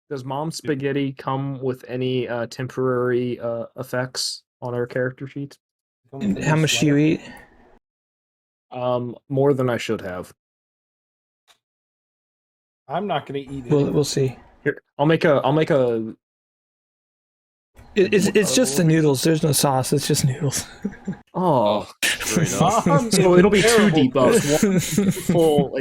Does Mom Spaghetti come with any temporary effects on our character sheets? How much do you eat? More than I should have. I'm not going to eat it. We'll see. Here, I'll make a. It's just the noodles. There's no sauce. It's just noodles. Oh, Mom, so it'll be two terrible. debuffs. One full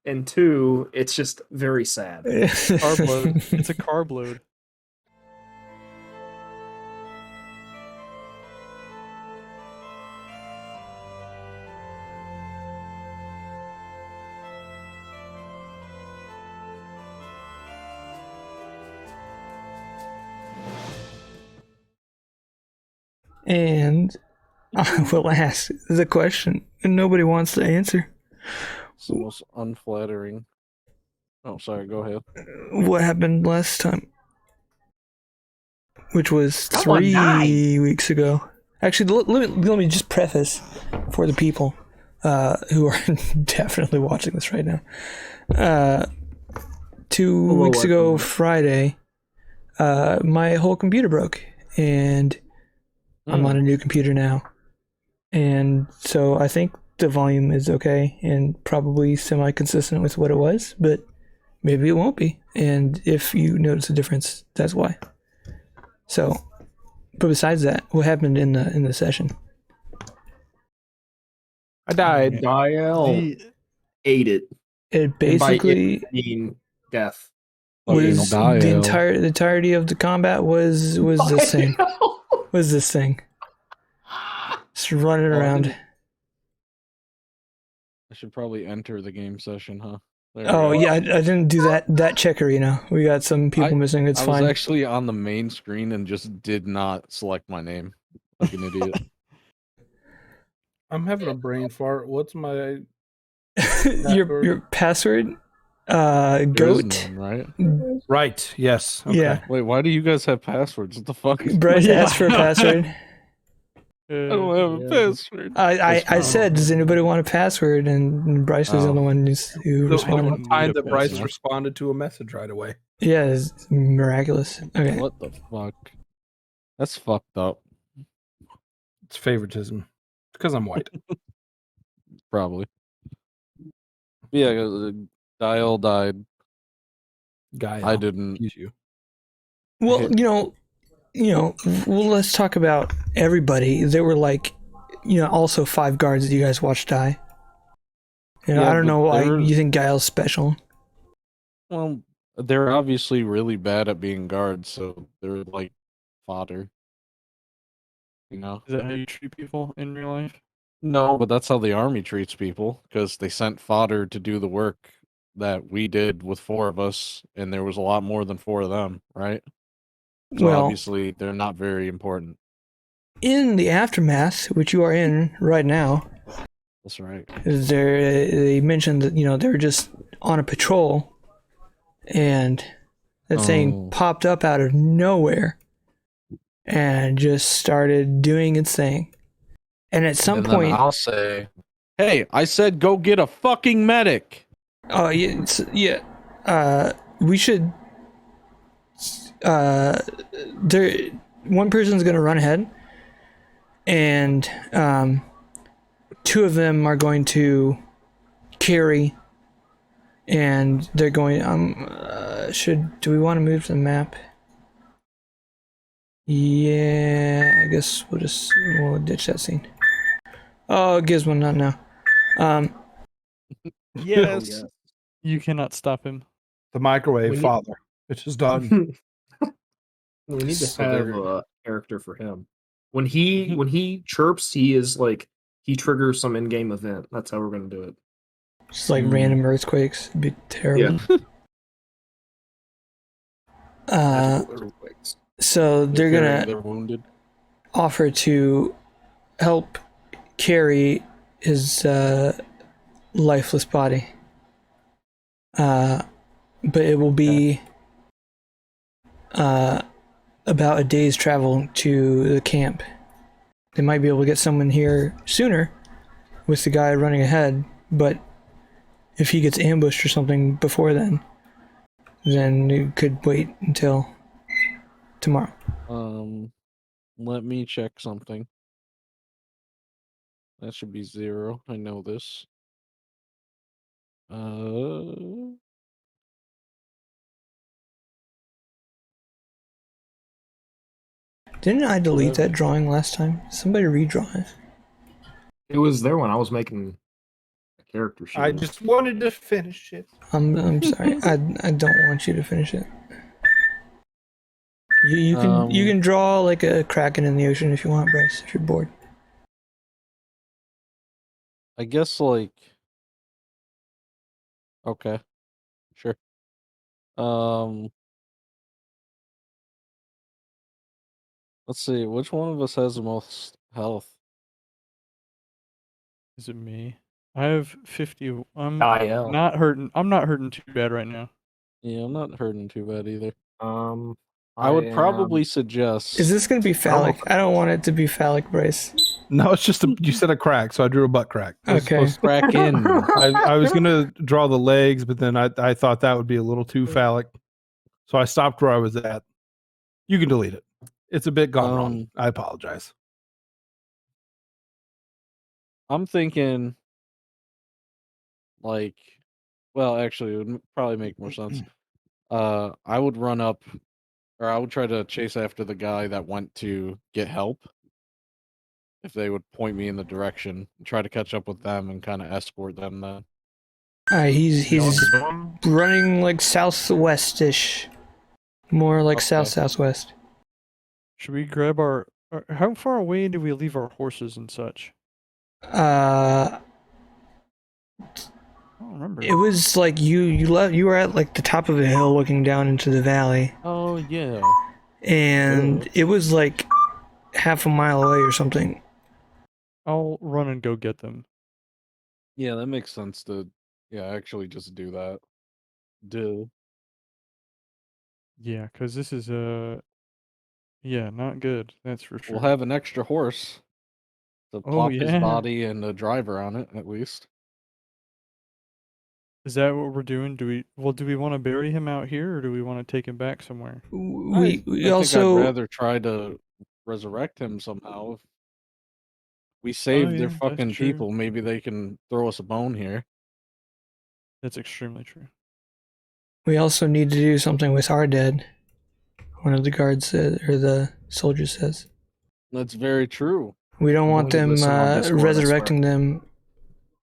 and two. It's just very sad. Carb load. It's a carb load. And I will ask the question, and nobody wants to answer. It's the most unflattering. Oh, sorry. Go ahead. What happened last time? Which was Come on, 3 weeks ago. Actually, let me just preface for the people who are definitely watching this right now. 2 weeks ago, Friday, my whole computer broke, and I'm on a new computer now. And so I think the volume is okay and probably semi-consistent with what it was, but maybe it won't be. And if you notice a difference, that's why. So, but besides that, what happened in the session? I died. Dial ate it. It basically I mean death. was Dial. the entirety of the combat was this thing. Was this thing. Just running around. I should probably enter the game session, huh? There Oh we go. yeah, I didn't do that checker, you know. We got some people missing. It's I fine. was actually on the main screen and just did not select my name. Like an idiot. I'm having a brain fart. What's my your password? There is Goat. none, right? right? Yes. Okay. Yeah. Wait, why do you guys have passwords? What the fuck? Bryce asked for a password. I don't have a password. I said, does anybody want a password? And Bryce was the only one who The responded. one time that Yeah, Bryce yeah. responded to a message right away. Yeah, it's miraculous. Okay. What the fuck? That's fucked up. It's favoritism. It's because I'm white. Probably. Yeah, Dial died. Guy. I didn't. Use you. Well, well, let's talk about everybody. There were also 5 guards that you guys watched die. Yeah, I don't but know why there- you think Guile's special. Well, they're obviously really bad at being guards, so they're like fodder. You know? Is that how you treat people in real life? No, but that's how the army treats people, because they sent fodder to do the work that we did with 4 of us, and there was a lot more than 4 of them, right? So Well, obviously they're not very important. in the aftermath, which you are in right now, That's right. they mentioned that they were just on a patrol, and that thing popped up out of nowhere and just started doing its thing. And at some And point, then I'll say, "Hey, I said go get a fucking medic." oh yeah, we should. One person's gonna run ahead, and 2 of them are going to carry, and they're going. Do we want to move to the map? Yeah, I guess we'll ditch that scene. Oh, Gizmo, not now. Yes. You cannot stop him. The microwave We need- father. It's just done. We need to So have they're- a character for him. When he chirps, he is like he triggers some in-game event. That's how we're gonna do it. Just like random earthquakes. It'd be terrible. So they're gonna They're wounded. offer to help carry his lifeless body. But it will be about a day's travel to the camp. They might be able to get someone here sooner with the guy running ahead, but if he gets ambushed or something before then, then you could wait until tomorrow. Let me check something. That should be 0. I know this. Didn't I delete Whatever. that drawing last time? Somebody redraw it. It was there when I was making a character sheet. I just wanted to finish it. I'm sorry. I don't want you to finish it. You can draw like a kraken in the ocean if you want, Bryce. If you're bored. I guess like. Okay. Sure. Let's see. Which one of us has the most health? Is it me? I have 50. I'm IL. not hurting. I'm not hurting too bad right now. Yeah, I'm not hurting too bad either. I would probably suggest. Is this gonna be phallic? I don't want it to be phallic, Bryce. No, it's just you said a crack, so I drew a butt crack. Okay. Crack in. I was gonna draw the legs, but then I thought that would be a little too phallic, so I stopped where I was at. You can delete it. It's a bit gone wrong. I apologize. I'm thinking, like, well, actually, it would probably make more sense. I would run up, or I would try to chase after the guy that went to get help. If they would point me in the direction, try to catch up with them and kind of escort them then. He's running like southwest-ish. More like Okay. southwest. Should we grab our? How far away do we leave our horses and such? I don't remember. It was like you were at like the top of a hill looking down into the valley. Oh yeah. And it was like half a mile away or something. I'll run and go get them. Yeah, that makes sense to actually just do that. Yeah, because this is not good. That's for sure. We'll have an extra horse to plop his body and a driver on it at least. Is that what we're doing? Do we want to bury him out here, or do we want to take him back somewhere? We I also think I'd rather try to resurrect him somehow. If we saved their fucking people, maybe they can throw us a bone here. That's extremely true. We also need to do something with our dead. One of the guards said, or the soldier says. That's very true. We don't want them resurrecting them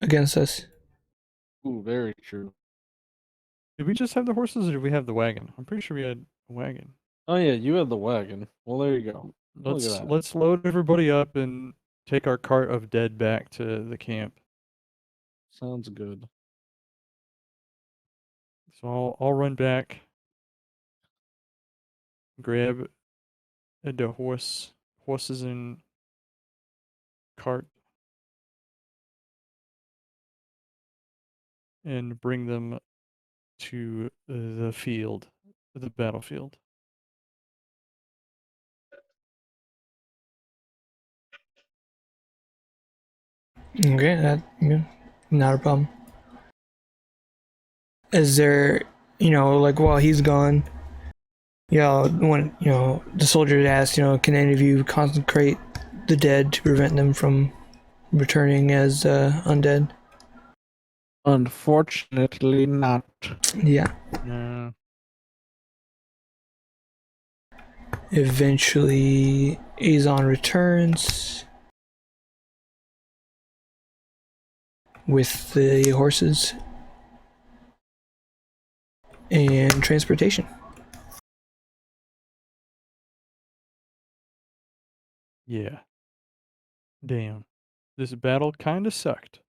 against us. Ooh, very true. Did we just have the horses, or did we have the wagon? I'm pretty sure we had a wagon. Oh yeah, you had the wagon. Well, there you go. Let's load everybody up and take our cart of dead back to the camp. Sounds good. So I'll run back, grab the horses and cart, and bring them to the battlefield. Okay, not a problem. Is there, like while he's gone, when the soldier asked, can any of you consecrate the dead to prevent them from returning as undead? Unfortunately, not. Yeah. No. Eventually, Azon returns with the horses and transportation. Yeah. Damn. This battle kind of sucked.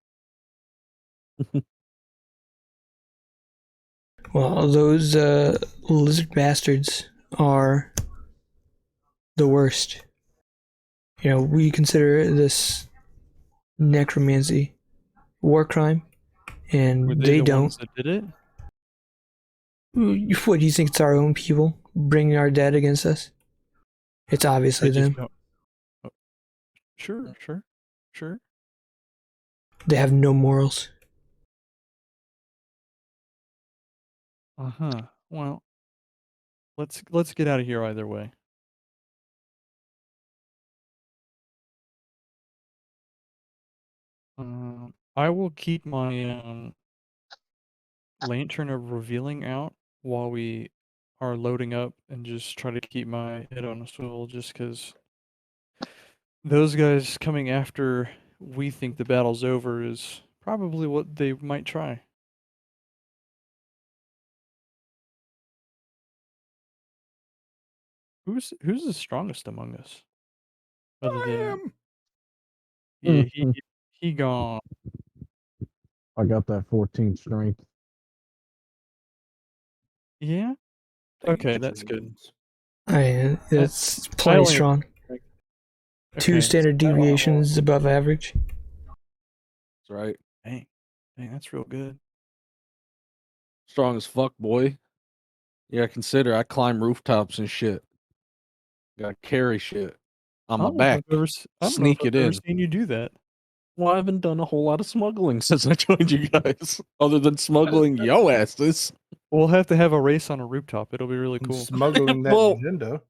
Well, those lizard bastards are the worst. We consider this necromancy war crime, and Were they the don't. ones that did it? What do you think? It's our own people bringing our dead against us? It's obviously them. Oh. Sure. They have no morals. Uh-huh. Well, let's get out of here either way. I will keep my lantern of revealing out while we are loading up, and just try to keep my head on a swivel, just because those guys coming after we think the battle's over is probably what they might try. Who's the strongest among us? Other I than am. yeah, he gone. I got that 14 strength. Yeah. Okay, that's good. It's I plenty only strong. Two okay. standard deviations above average. That's right. Dang, that's real good. Strong as fuck, boy. Yeah, consider I climb rooftops and shit. Gotta carry shit on my back. I don't know Sneak if it I've ever in. seen you do that. Well, I haven't done a whole lot of smuggling since I joined you guys, other than smuggling yo asses. We'll have to have a race on a rooftop. It'll be really cool. Smuggling that Well- Nintendo.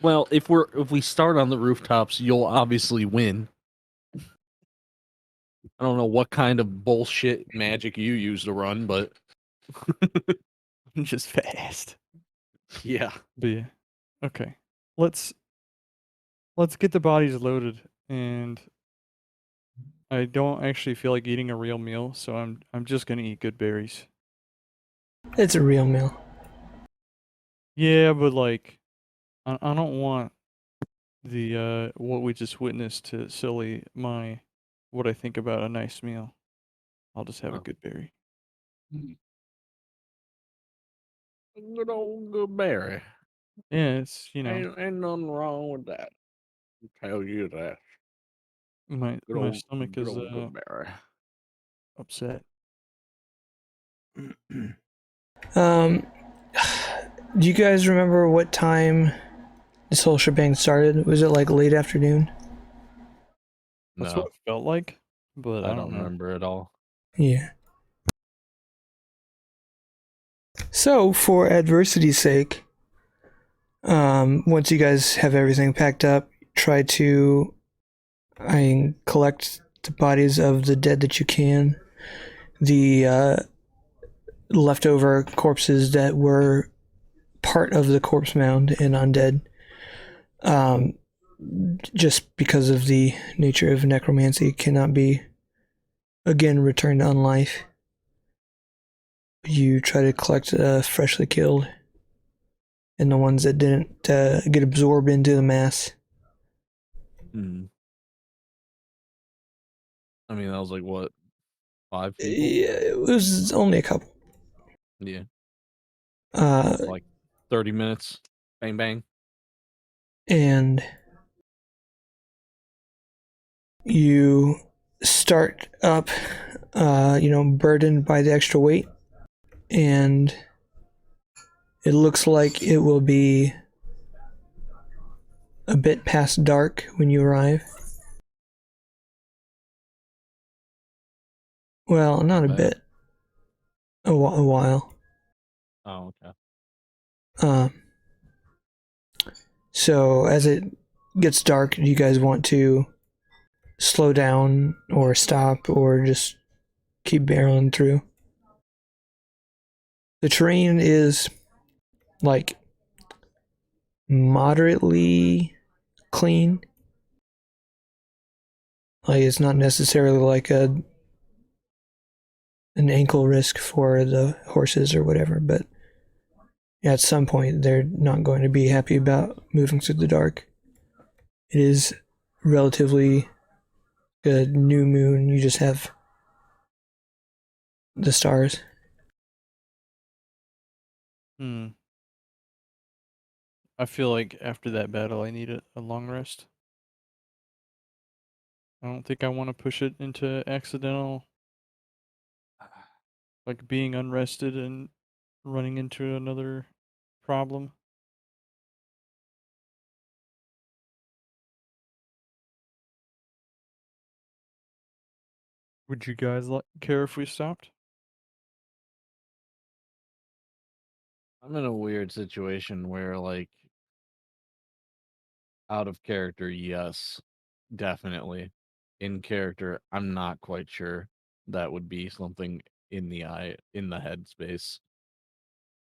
Well, if we start on the rooftops, you'll obviously win. I don't know what kind of bullshit magic you use to run, but I'm just fast. yeah. But yeah. Okay. Let's get the bodies loaded, and I don't actually feel like eating a real meal, so I'm just gonna eat good berries. It's a real meal. Yeah, but like I don't want the what we just witnessed to sully my what I think about a nice meal. I'll just have a Oh. good berry. Good old good berry. Yeah, it's Ain't nothing wrong with that. I'll tell you that. my stomach good is old good berry. upset. Do you guys remember what time this whole shebang started? Was it like late afternoon? That's No, what it felt like, but I I don't don't know. remember at all. Yeah. So, for adversity's sake, once you guys have everything packed up, try to collect the bodies of the dead that you can. The leftover corpses that were part of the corpse mound and undead. Just because of the nature of necromancy, cannot be again returned to unlife. You try to collect freshly killed and the ones that didn't get absorbed into the mass. Hmm. I mean, that was like what, 5 people? Yeah, it was only a couple. Yeah, Uh, like 30 minutes. Bang bang. and you start up, burdened by the extra weight, and it looks like it will be a bit past dark when you arrive. Well, not a Bad. bit. A while. Oh, okay. So as it gets dark, do you guys want to slow down or stop or just keep barreling through? The terrain is like moderately clean. Like it's not necessarily like an ankle risk for the horses or whatever, but at some point they're not going to be happy about moving through the dark. It is relatively a new moon. You just have the stars. I feel like after that battle I need a long rest. I don't think I want to push it into accidental, like being unrested and running into another problem. Would you guys care if we stopped? I'm in a weird situation where, like, out of character, yes, definitely. In character, I'm not quite sure. That would be something in the head space.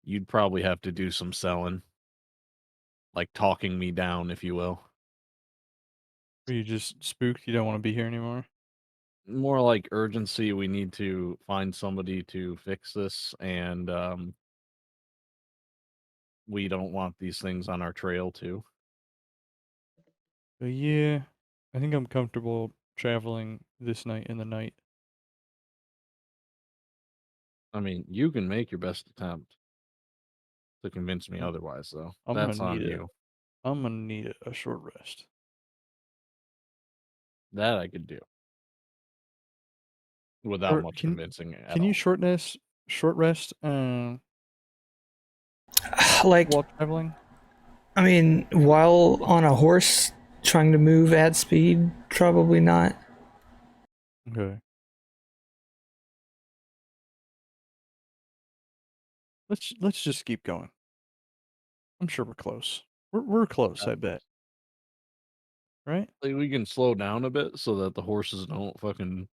You'd probably have to do some selling, like talking me down, if you will. Are you just spooked? You don't want to be here anymore? More like urgency. We need to find somebody to fix this, and we don't want these things on our trail too. But yeah, I think I'm comfortable traveling this night in the night. I mean, you can make your best attempt to convince me otherwise, though. I'm That's gonna on need it. you. I'm gonna need a short rest. That I could do without Or much convincing at can you all. short rest Like, while traveling? I mean, while on a horse trying to move at speed, probably not. Okay. Let's just keep going. I'm sure we're close. We're close, I bet. Right? Like, we can slow down a bit so that the horses don't fucking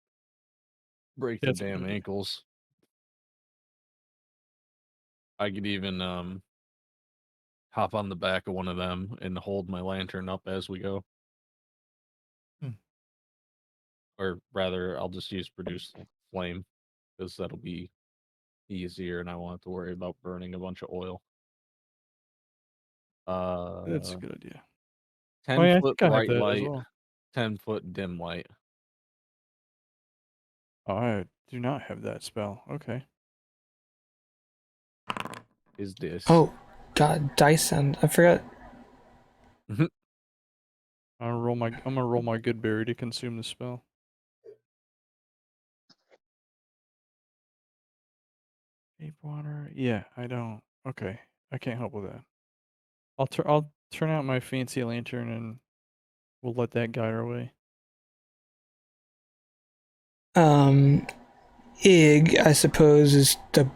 break their That's a good damn idea. ankles. I could even hop on the back of one of them and hold my lantern up as we go. Hmm. Or rather, I'll just use produce flame because that'll be easier and I won't have to worry about burning a bunch of oil. That's a good idea. 10 Oh yeah, I foot think I have bright that as light, well. 10-foot dim light. Oh, I do not have that spell. Okay. Is this? Oh, God, dice sound. I forgot. I'm gonna roll my good berry to consume the spell. Deep water. Yeah, I don't. Okay, I can't help with that. I'll turn out my fancy lantern and we'll let that guide our way. Ig, I suppose, is the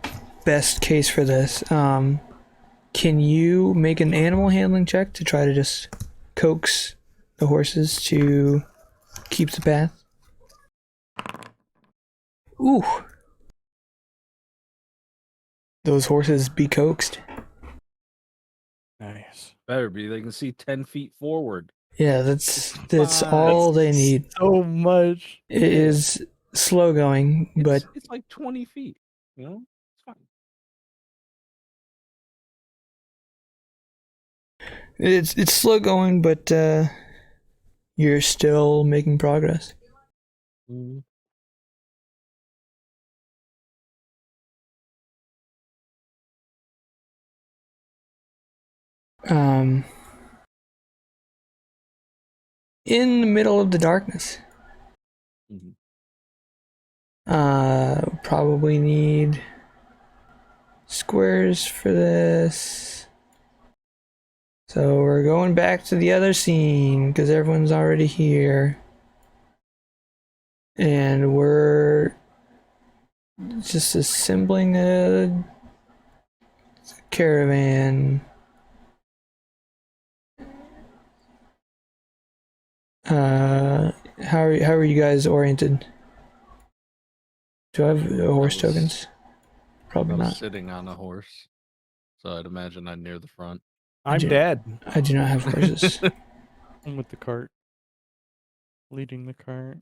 best case for this. Can you make an animal handling check to try to just coax the horses to keep the path? Ooh. Those horses be coaxed. Nice. Better be. They can see 10 feet forward. Yeah, that's fine. all they need. So much. It is slow going, but It's like 20 feet. You know, it's fine. it's slow going, but you're still making progress. Mm-hmm. In the middle of the darkness. Mm-hmm. Probably need squares for this. So we're going back to the other scene because everyone's already here. And we're just assembling a caravan. How are you guys oriented? Do I have horse tokens? Probably I was not. sitting on a horse, so I'd imagine I'm near the front. I'm do- dead. I do not have horses. I'm with the cart. Leading the cart.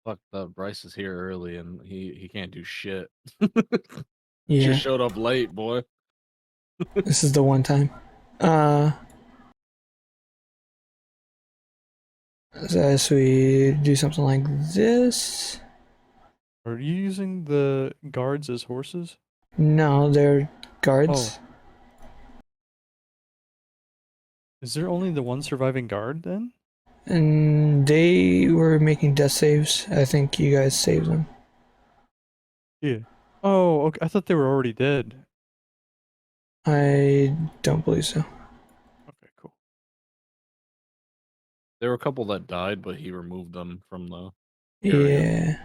Fuck, Bryce is here early and he can't do shit. Yeah, Just showed up late, boy. this is the one time. So we do something like this. Are you using the guards as horses? No, they're guards. Is there only the one surviving guard then? And they were making death saves. I think you guys saved them. Yeah. Oh, okay. I thought they were already dead. I don't believe so. Okay, cool. There were a couple that died, but he removed them from the area.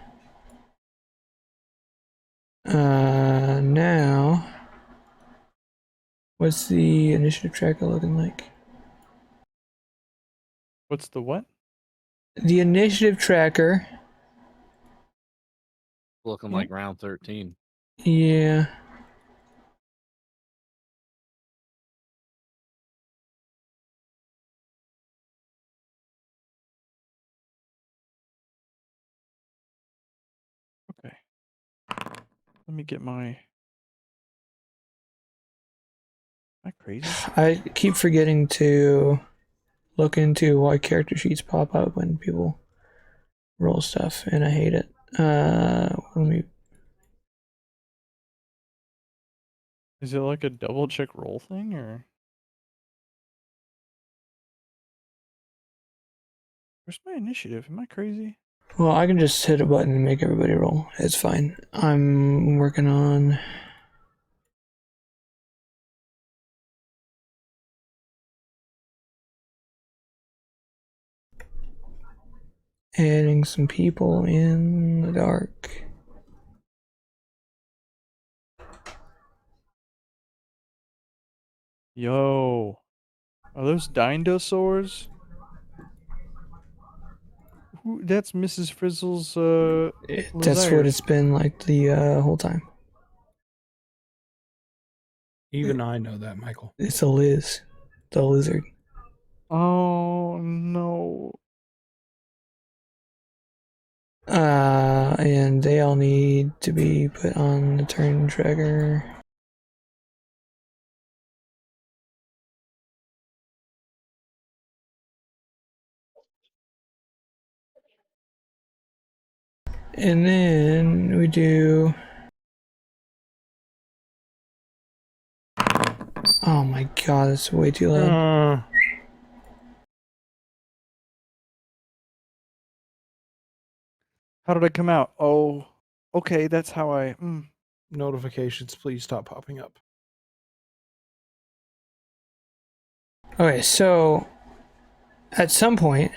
Yeah. Now, what's the initiative tracker looking like? What's the what? The initiative tracker. Looking like round 13. Yeah. Okay. Let me get my. Am I crazy? I keep forgetting to look into why character sheets pop up when people roll stuff, and I hate it. Let me. Is it like a double check roll thing or? Where's my initiative? Am I crazy? Well, I can just hit a button and make everybody roll. It's fine. I'm working on. Adding some people in the dark. Yo, are those dinosaurs? Who? That's Mrs. Frizzle's. That's what Lazarus. it's been like the whole time. Even I know that, Michael. It's a Liz, the lizard. Oh no. And they all need to be put on the turn tracker. And then we do. Oh my god, it's way too loud. How did I come out? Oh, okay, that's how I. Notifications, please stop popping up. Okay, so at some point,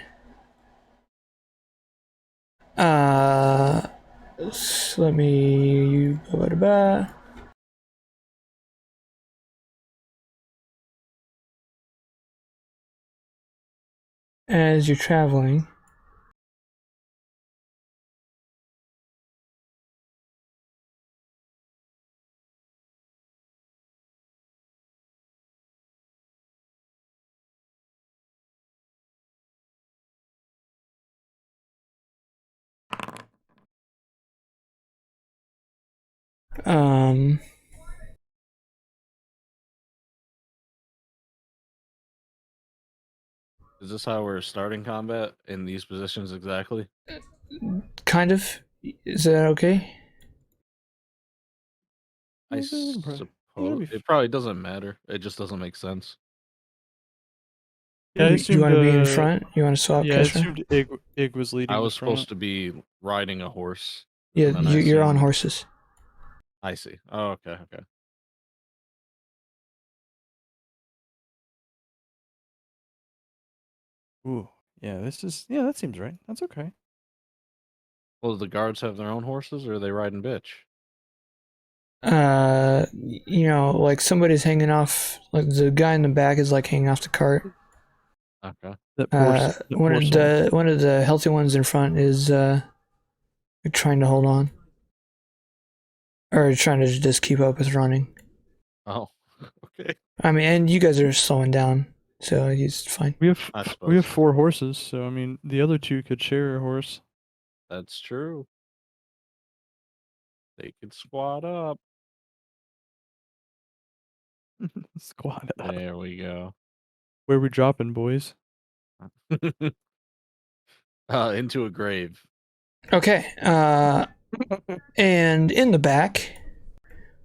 let me. As you're traveling, um, Is this how we're starting combat in these positions exactly? kind of. Is that okay? I Yeah, we can suppose be it probably doesn't matter. It just doesn't make sense. Yeah, I You assumed. want to be in front? You want to swap? Yeah, I Kesra? assumed Ig was leading. I the was supposed front. to be riding a horse. Yeah, and then I you're on assumed- horses. I see. Oh, okay, okay. Ooh, yeah, this is. Yeah, that seems right. That's okay. Well, do the guards have their own horses, or are they riding bitch? Like somebody's hanging off. Like the guy in the back is like hanging off the cart. Okay. That poor. One of the healthy ones in front is trying to hold on, or trying to just keep up with running. Oh, okay. I mean, and you guys are slowing down, so he's fine. We I have suppose 4 horses, so I mean the other 2 could share a horse. that's true. They could squat up. Squad up. There we go. Where we dropping, boys? Into a grave. Okay. And in the back,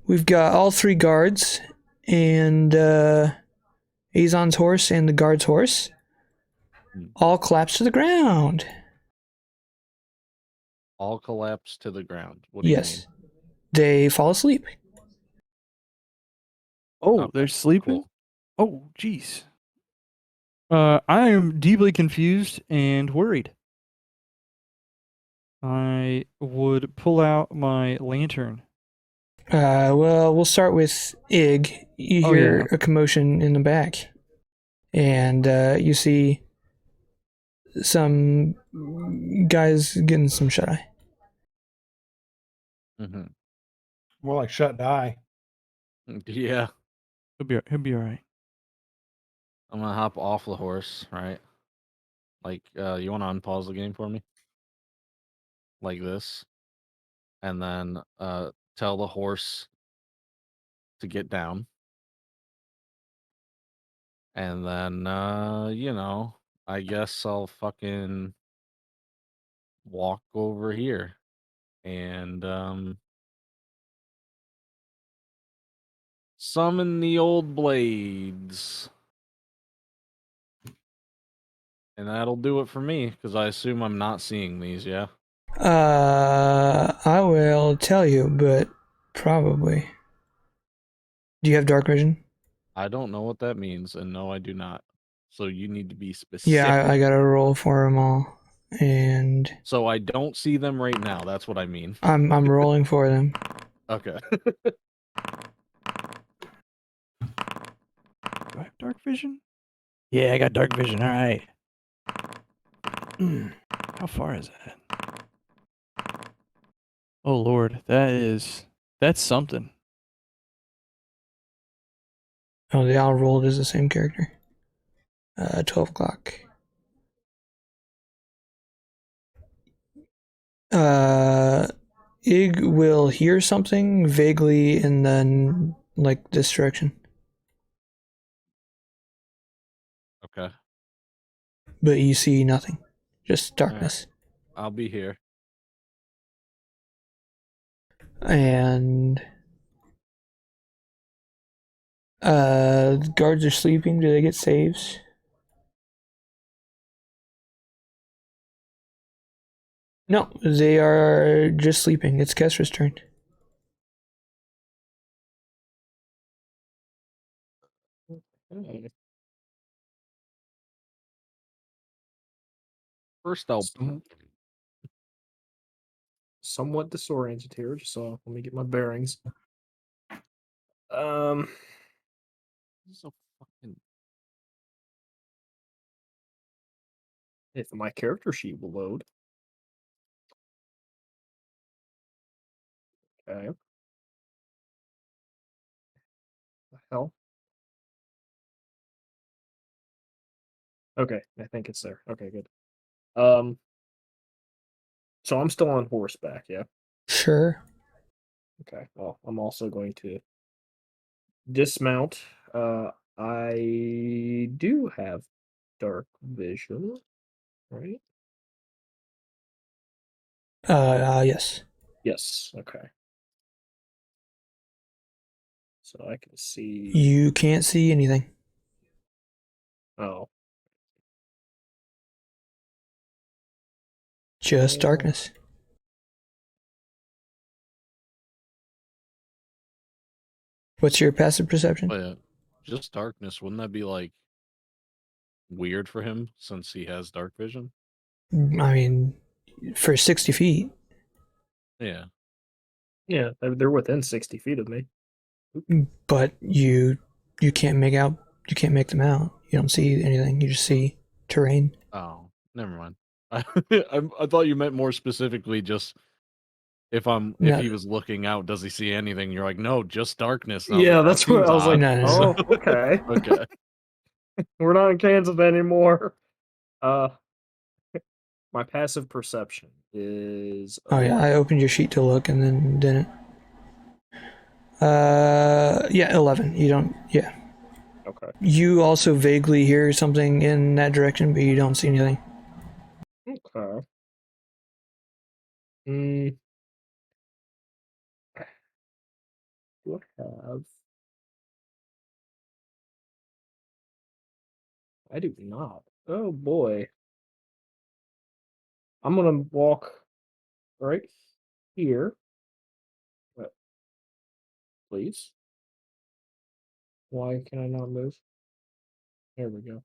we've got all 3 guards and Azon's horse and the guard's horse all collapse to the ground. All collapse to the ground. What do you mean? Yes. They fall asleep. Oh, Okay, they're sleeping. cool. Oh, jeez. I am deeply confused and worried. I would pull out my lantern Well, we'll start with Ig. You Oh, hear yeah. a commotion in the back, and you see some guys getting some shut eye. Mm-hmm. More like shut eye. Yeah. He'll be all right. I'm gonna hop off the horse, right? Like, you want to unpause the game for me? Like this. And then tell the horse to get down. And then, I guess I'll fucking walk over here and summon the old blades. And that'll do it for me, because I assume I'm not seeing these, yeah? I will tell you, but probably. Do you have dark vision? I don't know what that means, and no, I do not. So you need to be specific. Yeah, I got a roll for them all, and So I don't see them right now. That's what I mean. I'm rolling for them. Okay. Do I have dark vision? Yeah, I got dark vision. All right. How far is that? Oh Lord, that's something. Oh, they all rolled as the same character. 12 o'clock. Ig will hear something vaguely in then like this direction, Okay. but you see nothing, just darkness. I'll be here. And the guards are sleeping. Do they get saves? No, they are just sleeping. It's Kesra's turn. First, I'll. Somewhat disoriented here, so let me get my bearings. So fucking. If my character sheet will load. Okay. The hell? Okay, I think it's there. Okay, good. So I'm still on horseback, yeah? Sure. Okay, well, I'm also going to dismount. I do have dark vision, right? Yes. Yes, okay. So I can see. You can't see anything. Oh. Just darkness. What's your passive perception? Oh, yeah. Just darkness. Wouldn't that be like weird for him since he has dark vision? I mean, for 60 feet. Yeah. Yeah, they're within 60 feet of me. But you can't make them out. You don't see anything. You just see terrain. Oh, never mind. I thought you meant more specifically just if No. he was looking out, does he see anything? You're like, no, just darkness. And I was Yeah, like, that that's what seems I was like. odd. No. Oh, okay. Okay. We're not in Kansas anymore. My passive perception is. Oh yeah, I opened your sheet to look and then didn't. Yeah, 11. You don't. Yeah. Okay. You also vaguely hear something in that direction, but you don't see anything. Okay. Do I have? I do not. Oh boy. I'm gonna walk right here. Please. Why can I not move? There we go.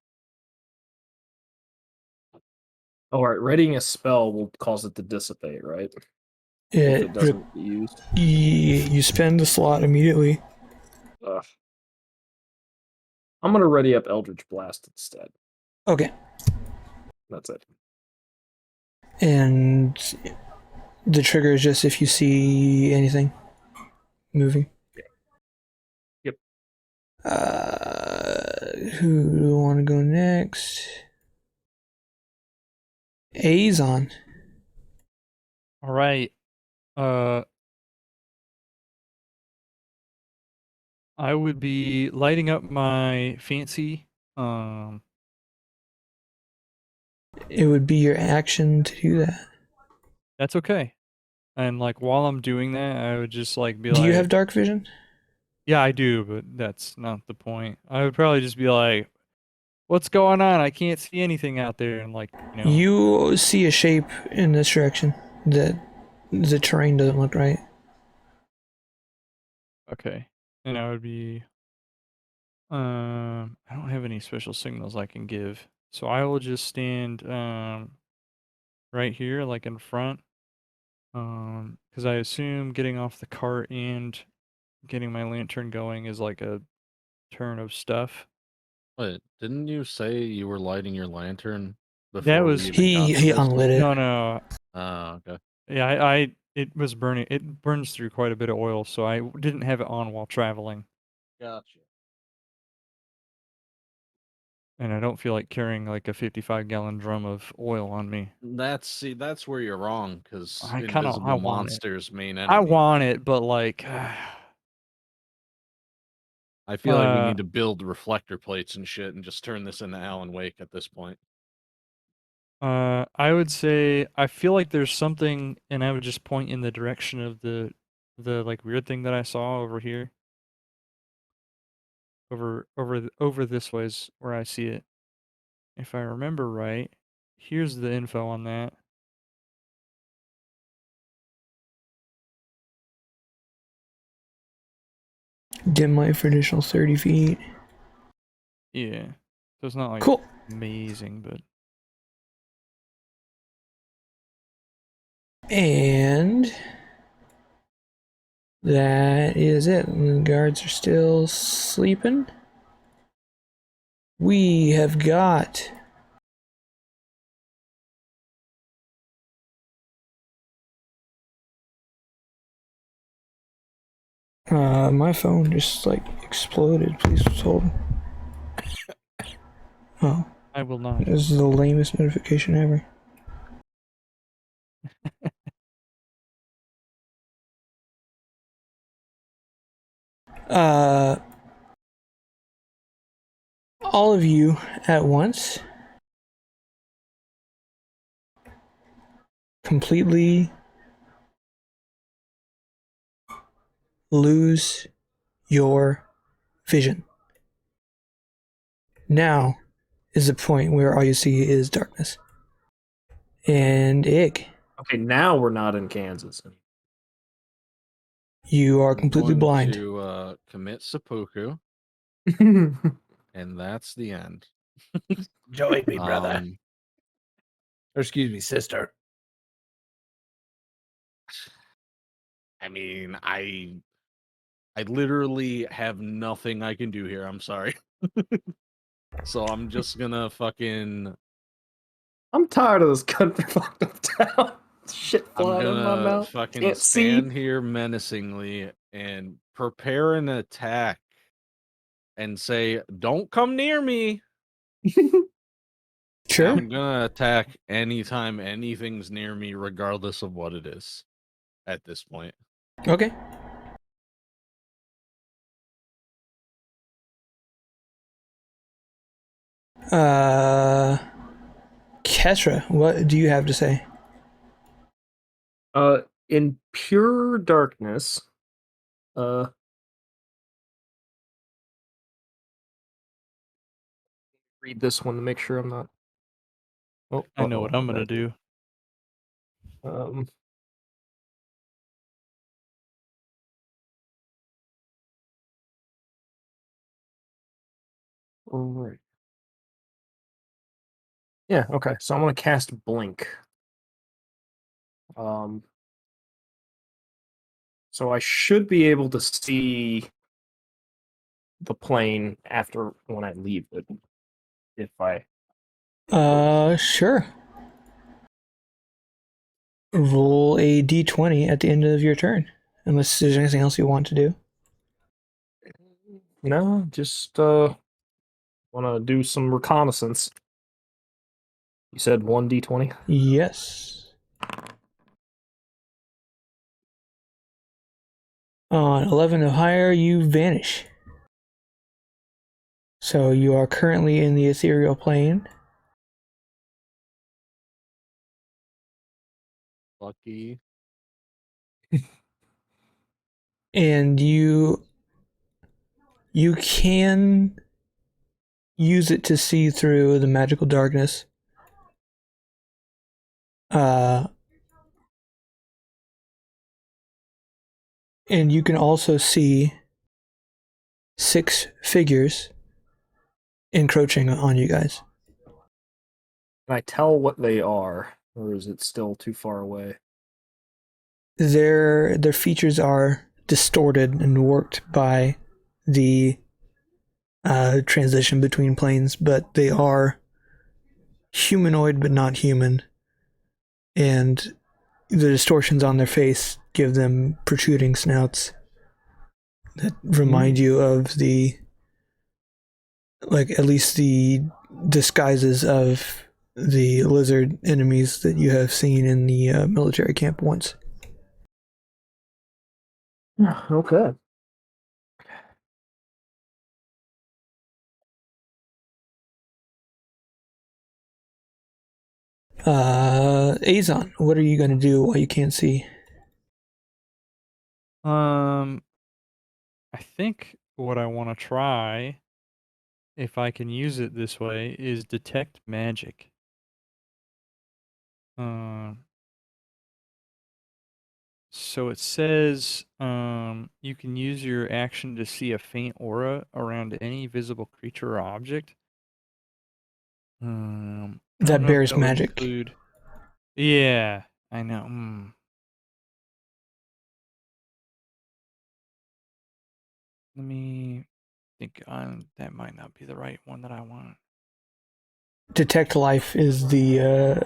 All right, readying a spell will cause it to dissipate, right? if It it doesn't get used. you spend the slot immediately. Ugh. I'm gonna ready up Eldritch Blast instead. Okay. That's it. And the trigger is just if you see anything moving. Yep. Who do I want to go next? Azon. All right. I would be lighting up my fancy. It would be your action to do that. That's okay. And like while I'm doing that, I would just like be Do like, you have dark vision? yeah, I do, but that's not the point. I would probably just be like, what's going on? I can't see anything out there, and like, you know. You see a shape in this direction. The terrain doesn't look right. Okay. And I would be I don't have any special signals I can give. So I will just stand right here, like in front. Because I assume getting off the cart and getting my lantern going is like a turn of stuff. Wait, didn't you say you were lighting your lantern That before was we even got to He this? unlit it. no. Oh, okay. Yeah, I it was burning. It burns through quite a bit of oil, so I didn't have it on while traveling, Gotcha. and I don't feel like carrying like a 55-gallon drum of oil on me. That's where you're wrong, because I invisible want it. monsters main I enemy. want it, but like, I feel like we need to build reflector plates and shit and just turn this into Alan Wake at this point. I would say I feel like there's something, and I would just point in the direction of the like weird thing that I saw over here. Over this way is where I see it. If I remember right, here's the info on that. Dim light for additional 30 feet. Yeah. So it's not like Cool. amazing, but And that is it. The guards are still sleeping. We have got my phone just like exploded. Please hold. Oh, I will not. this is the lamest notification ever. All of you at once completely lose your vision. Now is the point where all you see is darkness and Ig. Okay, now we're not in Kansas. You are I'm completely going blind. to commit seppuku, and that's the end. Join me, brother. Um, Or excuse me, sister. I mean, I literally have nothing I can do here. I'm sorry. So I'm just gonna fucking. I'm tired of this country fucked up town. Shit I'm flying in my gonna mouth. fucking Can't see. stand here menacingly and prepare an attack and say, "Don't come near me." Sure. I'm gonna attack anytime anything's near me, regardless of what it is. At this point, Okay. Kesra, what do you have to say? In pure darkness, read this one to make sure I'm not. Oh, I know what I'm gonna do. Um, all right. Yeah, okay. So I'm gonna cast Blink. So I should be able to see the plane after when I leave it. If I Sure. Roll a d20 at the end of your turn, unless there's anything else you want to do. no, just want to do some reconnaissance. You said 1d20? Yes. On 11 or higher, you vanish. So you are currently in the ethereal plane. Lucky. And you can use it to see through the magical darkness. And you can also see 6 figures encroaching on you guys. Can I tell what they are, or is it still too far away? Their features are distorted and warped by the transition between planes, but they are humanoid but not human. And the distortions on their face give them protruding snouts that remind you of the, like, at least the disguises of the lizard enemies that you have seen in the military camp once. Okay. Azon, what are you going to do while you can't see? I think what I want to try, if I can use it this way, is detect magic. So it says you can use your action to see a faint aura around any visible creature or object. I don't That know if bears would magic. include- Yeah, I know. Let me think. That might not be the right one that I want. Detect life is the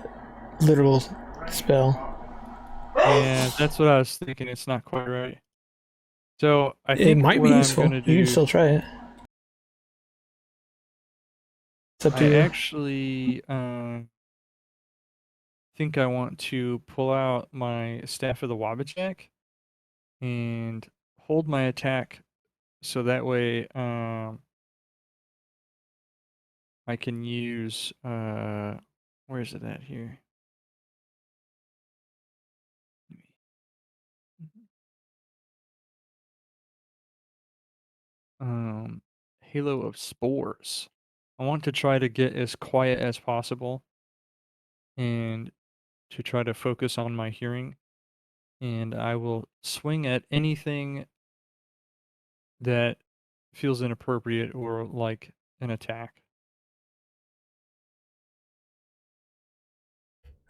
literal spell. Yeah, that's what I was thinking. It's not quite right. So I It think might what be I'm useful. gonna do. You can still try it. It's up to I you. actually think I want to pull out my Staff of the Wabbajack and hold my attack so that way I can use where is it at here? Halo of Spores. I want to try to get as quiet as possible and to try to focus on my hearing, and I will swing at anything that feels inappropriate or like an attack.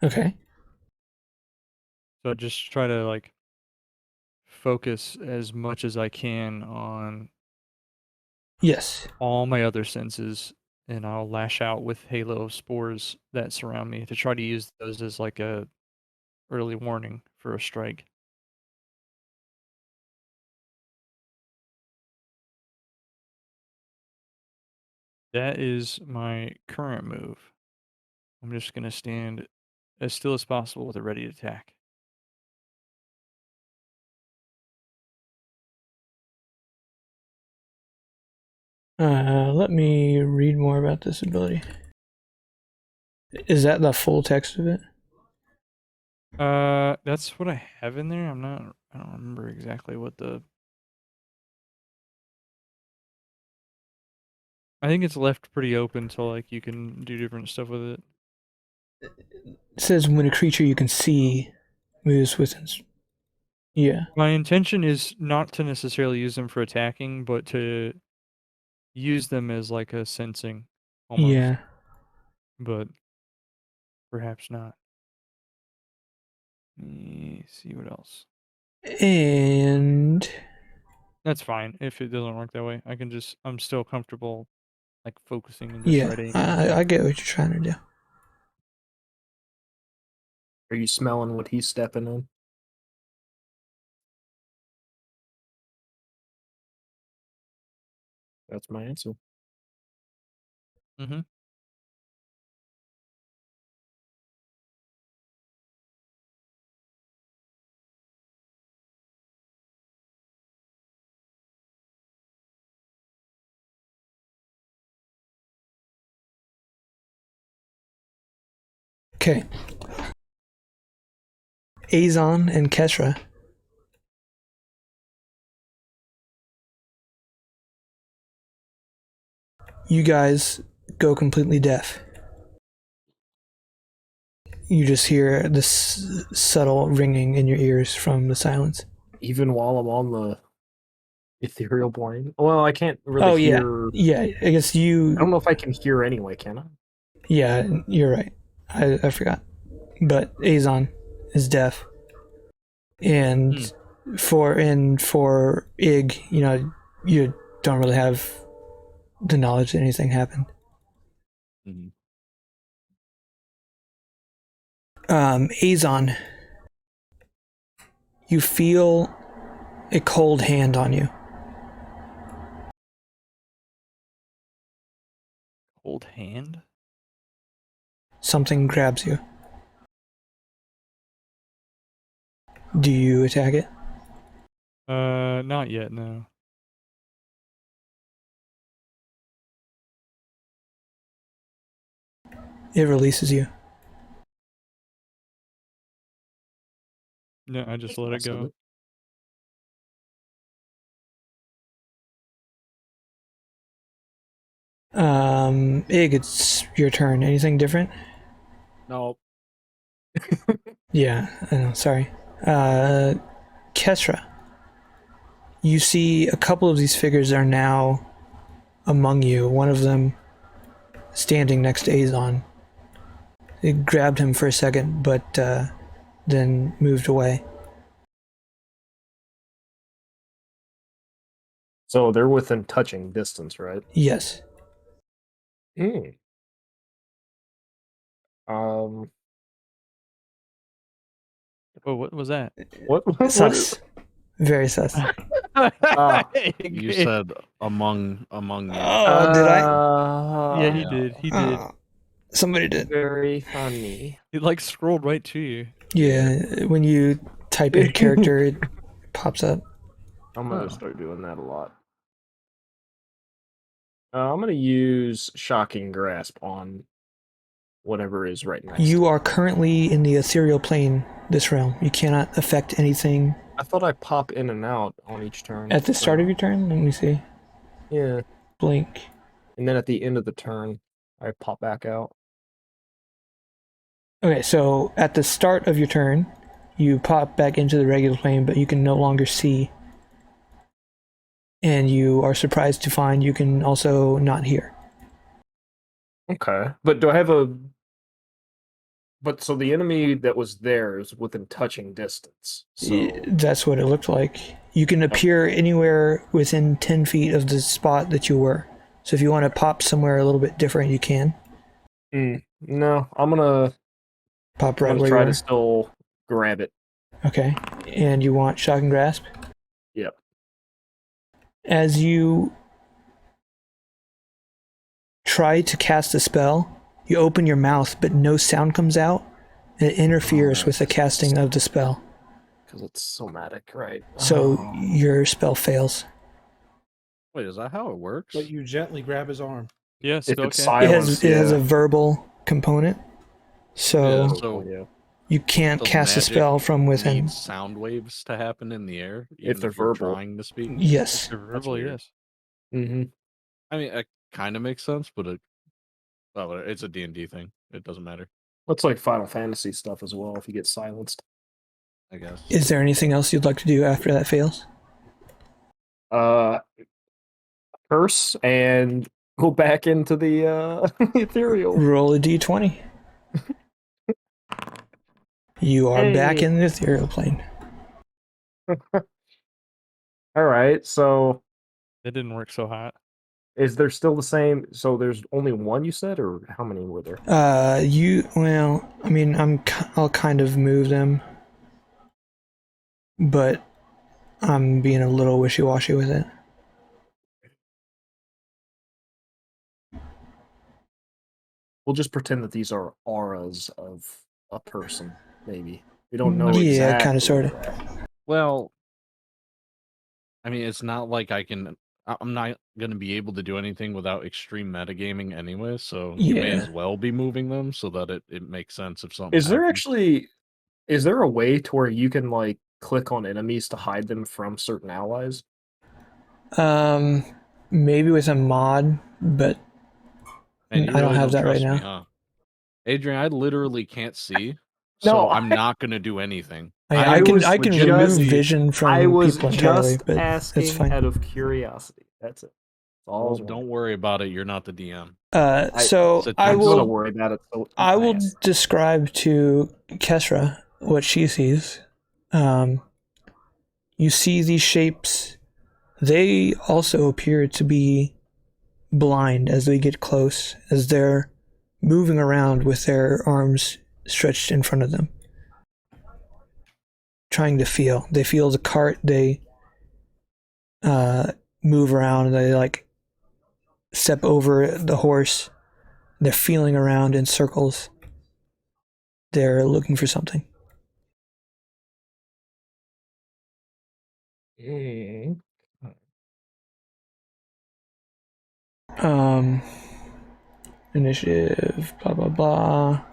Okay. So just try to like focus as much as I can on Yes. all my other senses, and I'll lash out with halo of spores that surround me to try to use those as like a early warning for a strike. That is my current move. I'm just gonna stand as still as possible with a ready attack. Let me read more about this ability. Is that the full text of it? That's what I have in there. I don't remember exactly what the. I think it's left pretty open to like you can do different stuff with it. It says when a creature you can see moves within. Yeah. My intention is not to necessarily use them for attacking, but to use them as like a sensing almost. Yeah. But perhaps not. Let me see what else. And That's fine if it doesn't work that way. I'm still comfortable, like focusing and just yeah, writing. I get what you're trying to do. Are you smelling what he's stepping in? That's my answer. Mm-hmm. Okay. Azon and Kesra. You guys go completely deaf. You just hear this subtle ringing in your ears from the silence. Even while I'm on the ethereal plane? Well, I can't really hear. Yeah, I guess you... I don't know if I can hear anyway, can I? Yeah, you're right. I forgot. But Azon is deaf. And for Ig, you don't really have the knowledge that anything happened. Mhm. Azon, you feel a cold hand on you. Cold hand? Something grabs you. Do you attack it? Not yet, no. It releases you. No, I just let it go. Ig, it's your turn. Anything different? No. Yeah, I know, sorry. Kesra, you see a couple of these figures are now among you. One of them standing next to Azon. It grabbed him for a second, but then moved away. So they're within touching distance, right? Yes. Hmm. Oh, what was that? What? Sus. Very sus. You said among you. Oh, did I? Yeah, he did. He did. Somebody did. Very funny. It like scrolled right to you. Yeah, when you type in character, it pops up. I'm gonna start doing that a lot. I'm gonna use Shocking Grasp on whatever is right next. You are currently in the ethereal plane, this realm. You cannot affect anything. I thought I pop in and out on each turn. At the start of your turn, let me see. Yeah. Blink. And then at the end of the turn, I pop back out. Okay, so at the start of your turn, you pop back into the regular plane, but you can no longer see. And you are surprised to find you can also not hear. Okay. But do I have a... But so the enemy that was there is within touching distance. So That's what it looked like. You can appear anywhere within 10 feet of the spot that you were. So if you want to pop somewhere a little bit different, you can. no, I'm gonna Pop right I'm where gonna try you to are. still grab it. Okay. And you want Shock and Grasp? Yep. As you try to cast a spell, you open your mouth, but no sound comes out, and it interferes with the casting of the spell. Because it's somatic, right? So your spell fails. Wait, is that how it works? But you gently grab his arm. Yeah, If spell it's can. It silenced, has a verbal component, so Yeah, so yeah. you can't does cast a magic spell from within. need sound waves to happen in the air, even they're if you're verbal. trying to speak. Yes. Verbal, weird. yes. Mm-hmm. I mean, it kind of makes sense, but it's a D&D thing. It doesn't matter, That's like Final Fantasy stuff as well. If you get silenced, I guess. Is there anything else you'd like to do after that fails? curse and go back into the ethereal. Roll a d20. You are back Hey. in the ethereal plane. All right, so It didn't work so hot. is there still the same? So there's only one you said, or how many were there? I'll kind of move them, but I'm being a little wishy-washy with it. We'll just pretend that these are auras of a person, maybe. We don't know Yeah, exactly. kinda, sorta. what they are. Well, I mean, it's not like I'm not going to be able to do anything without extreme metagaming anyway, so you may Yeah. as well be moving them so that it makes sense if something Is there happens. actually? Is there a way to where you can like click on enemies to hide them from certain allies? Maybe with a mod, but And you I don't really have don't that right trust me, now. huh? Adrian, I literally can't see, No, so I'm not going to do anything. I was can remove legitimately- vision from I was people entirely, just but asking it's fine. out of curiosity. That's it. That's all I Well, was don't wondering. worry about it. You're not the DM. So Sit I down. I'm gonna will worry about it. So I will fast. describe to Kesra what she sees. You see these shapes. They also appear to be blind as they get close, as they're moving around with their arms stretched in front of them, trying to feel. They feel the cart. They move around. They like step over the horse. They're feeling around in circles. They're looking for something. Initiative, blah blah blah.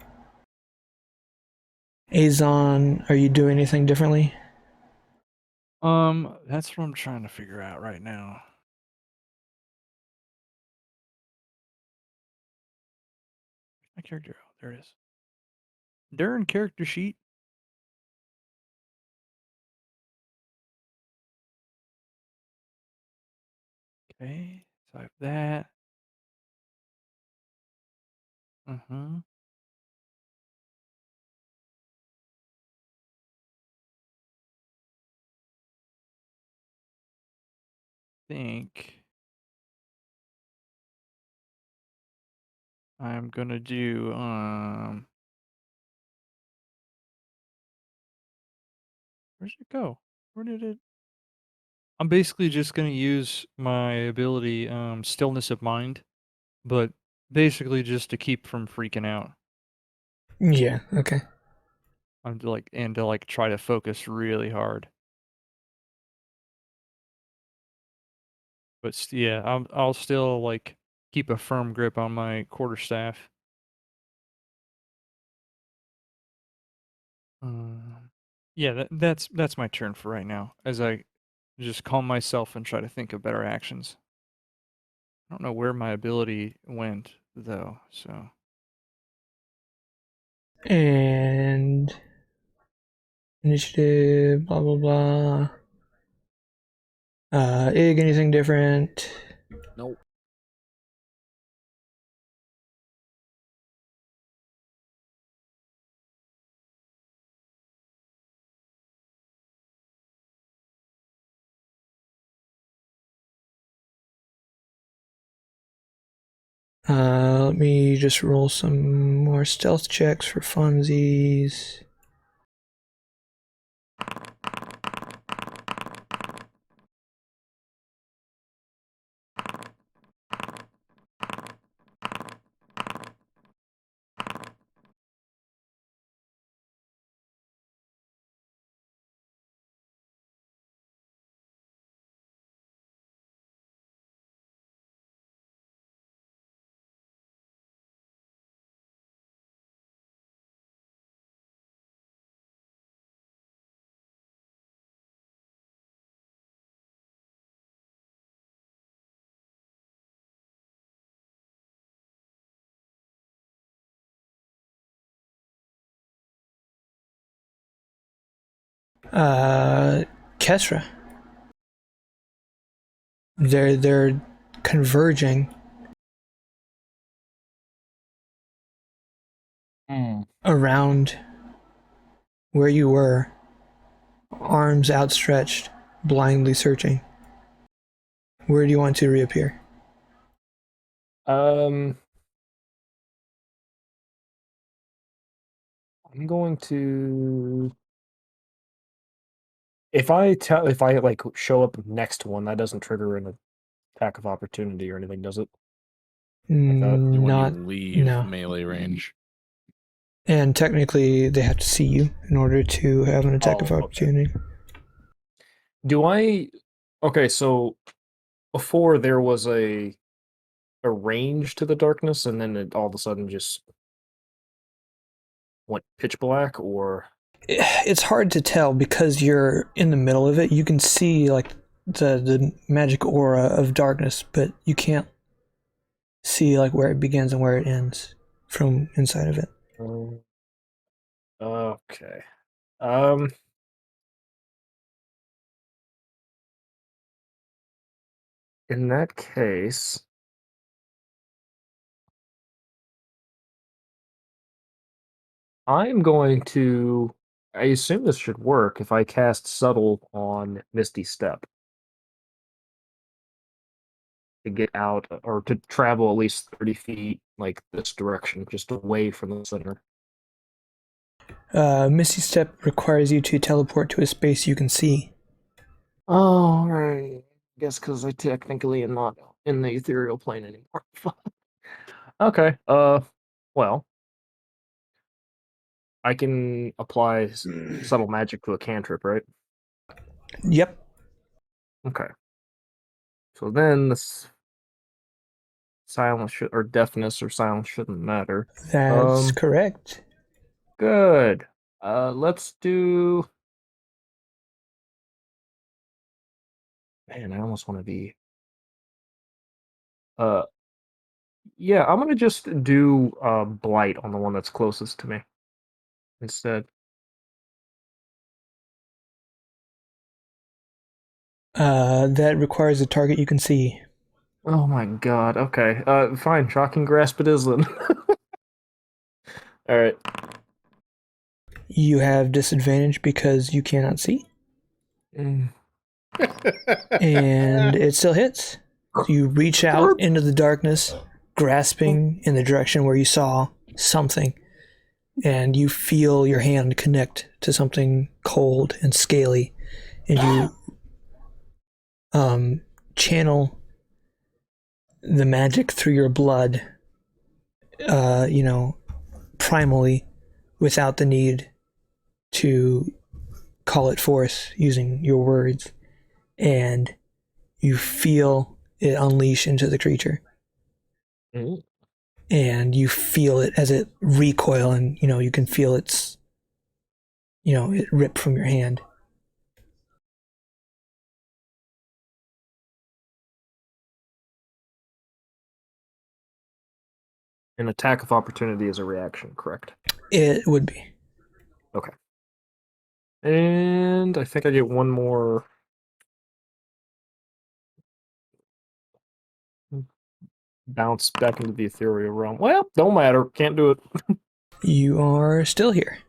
Azon, are you doing anything differently? That's what I'm trying to figure out right now. My character. Oh, there it is. Darn character sheet. Okay, so I have that. Uh-huh. Think I'm gonna do where'd it go? Where did it? I'm basically just gonna use my ability stillness of mind, but basically just to keep from freaking out. Yeah, okay. I'm to like try to focus really hard. But yeah, I'll still like keep a firm grip on my quarterstaff. Yeah, that's my turn for right now. As I just calm myself and try to think of better actions. I don't know where my ability went though, so And initiative, blah blah blah. Ig, anything different? Nope. Let me just roll some more stealth checks for funsies. Kesra. They're converging around where you were. arms outstretched, blindly searching. Where do you want to reappear? I'm going to. If I like show up next to one, that doesn't trigger an attack of opportunity or anything, does it? Like that? When Not, you leave no. melee range. And technically, they have to see you in order to have an attack of Oh, okay. opportunity. Do I? Okay, so before there was a range to the darkness, and then it all of a sudden just went pitch black, or It's hard to tell because you're in the middle of it. You can see like the magic aura of darkness, but you can't see like where it begins and where it ends from inside of it. okay. In that case, I'm going to. I assume this should work if I cast Subtle on Misty Step to get out or to travel at least 30 feet, like this direction, just away from the center. Misty Step requires you to teleport to a space you can see. Oh, right. Guess because I technically am not in the ethereal plane anymore. Okay. Well, I can apply subtle magic to a cantrip, right? Yep. Okay. So then this silence or deafness or silence shouldn't matter. That's correct. Good. Let's do. Man, I almost want to be. Yeah, I'm gonna just do blight on the one that's closest to me instead. That requires a target you can see. Oh my god. Okay. Fine. Shocking grasp it is then. All right. You have disadvantage because you cannot see, Mm. and it still hits. You reach out into the darkness, grasping in the direction where you saw something, and you feel your hand connect to something cold and scaly, and you channel the magic through your blood, primally, without the need to call it forth using your words, and you feel it unleash into the creature. Mm. And you feel it as it recoil, and you can feel it rip from your hand. An attack of opportunity is a reaction, correct? It would be. Okay. And I think I get one more. Bounce back into the ethereal realm. Well, don't matter. Can't do it. You are still here.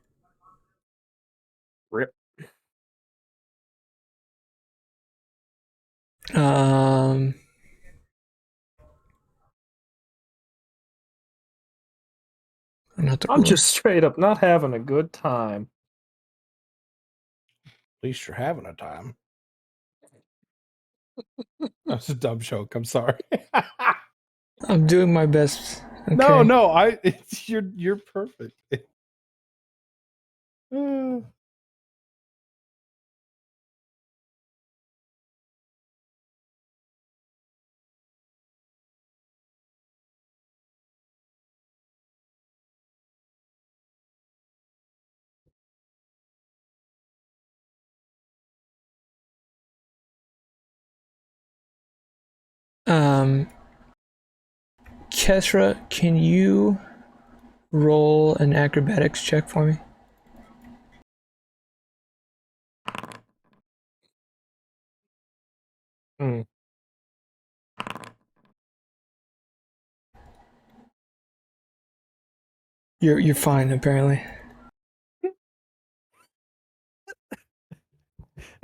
Rip. Um, not the I'm ruler. just straight up not having a good time. At least you're having a time. That's a dumb joke. I'm sorry. I'm doing my best. Okay. No, you're perfect. Kesra, can you roll an acrobatics check for me? Hmm. You're fine, apparently.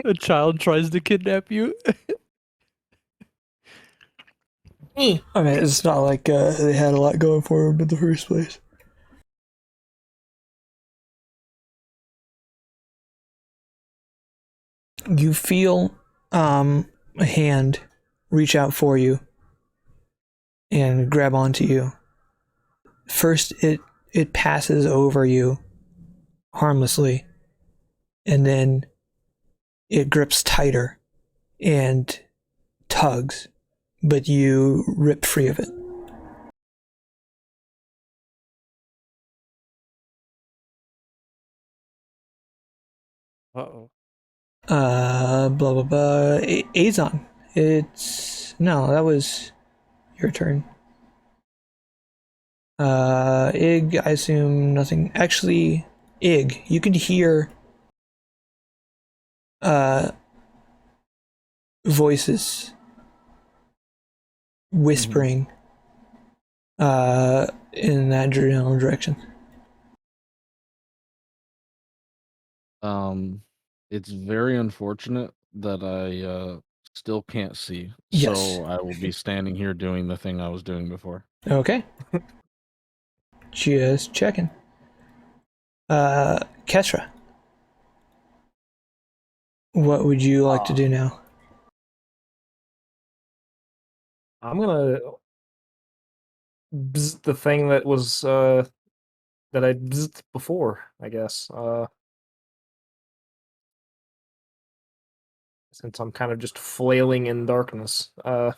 A child tries to kidnap you. I mean, it's not like they had a lot going for them in the first place. You feel a hand reach out for you and grab onto you. First, it passes over you harmlessly, and then it grips tighter and tugs, but you rip free of it. Uh-oh. Blah blah blah. Azon. That was your turn. Ig, I assume nothing. Actually, Ig, you can hear voices whispering in that general direction. It's very unfortunate that I still can't see. Yes. So I will be standing here doing the thing I was doing before. Okay. Just checking. Kesra, what would you like to do now? I'm gonna bzz the thing that was that I bzzed before, I guess. Since I'm kind of just flailing in darkness. Yeah.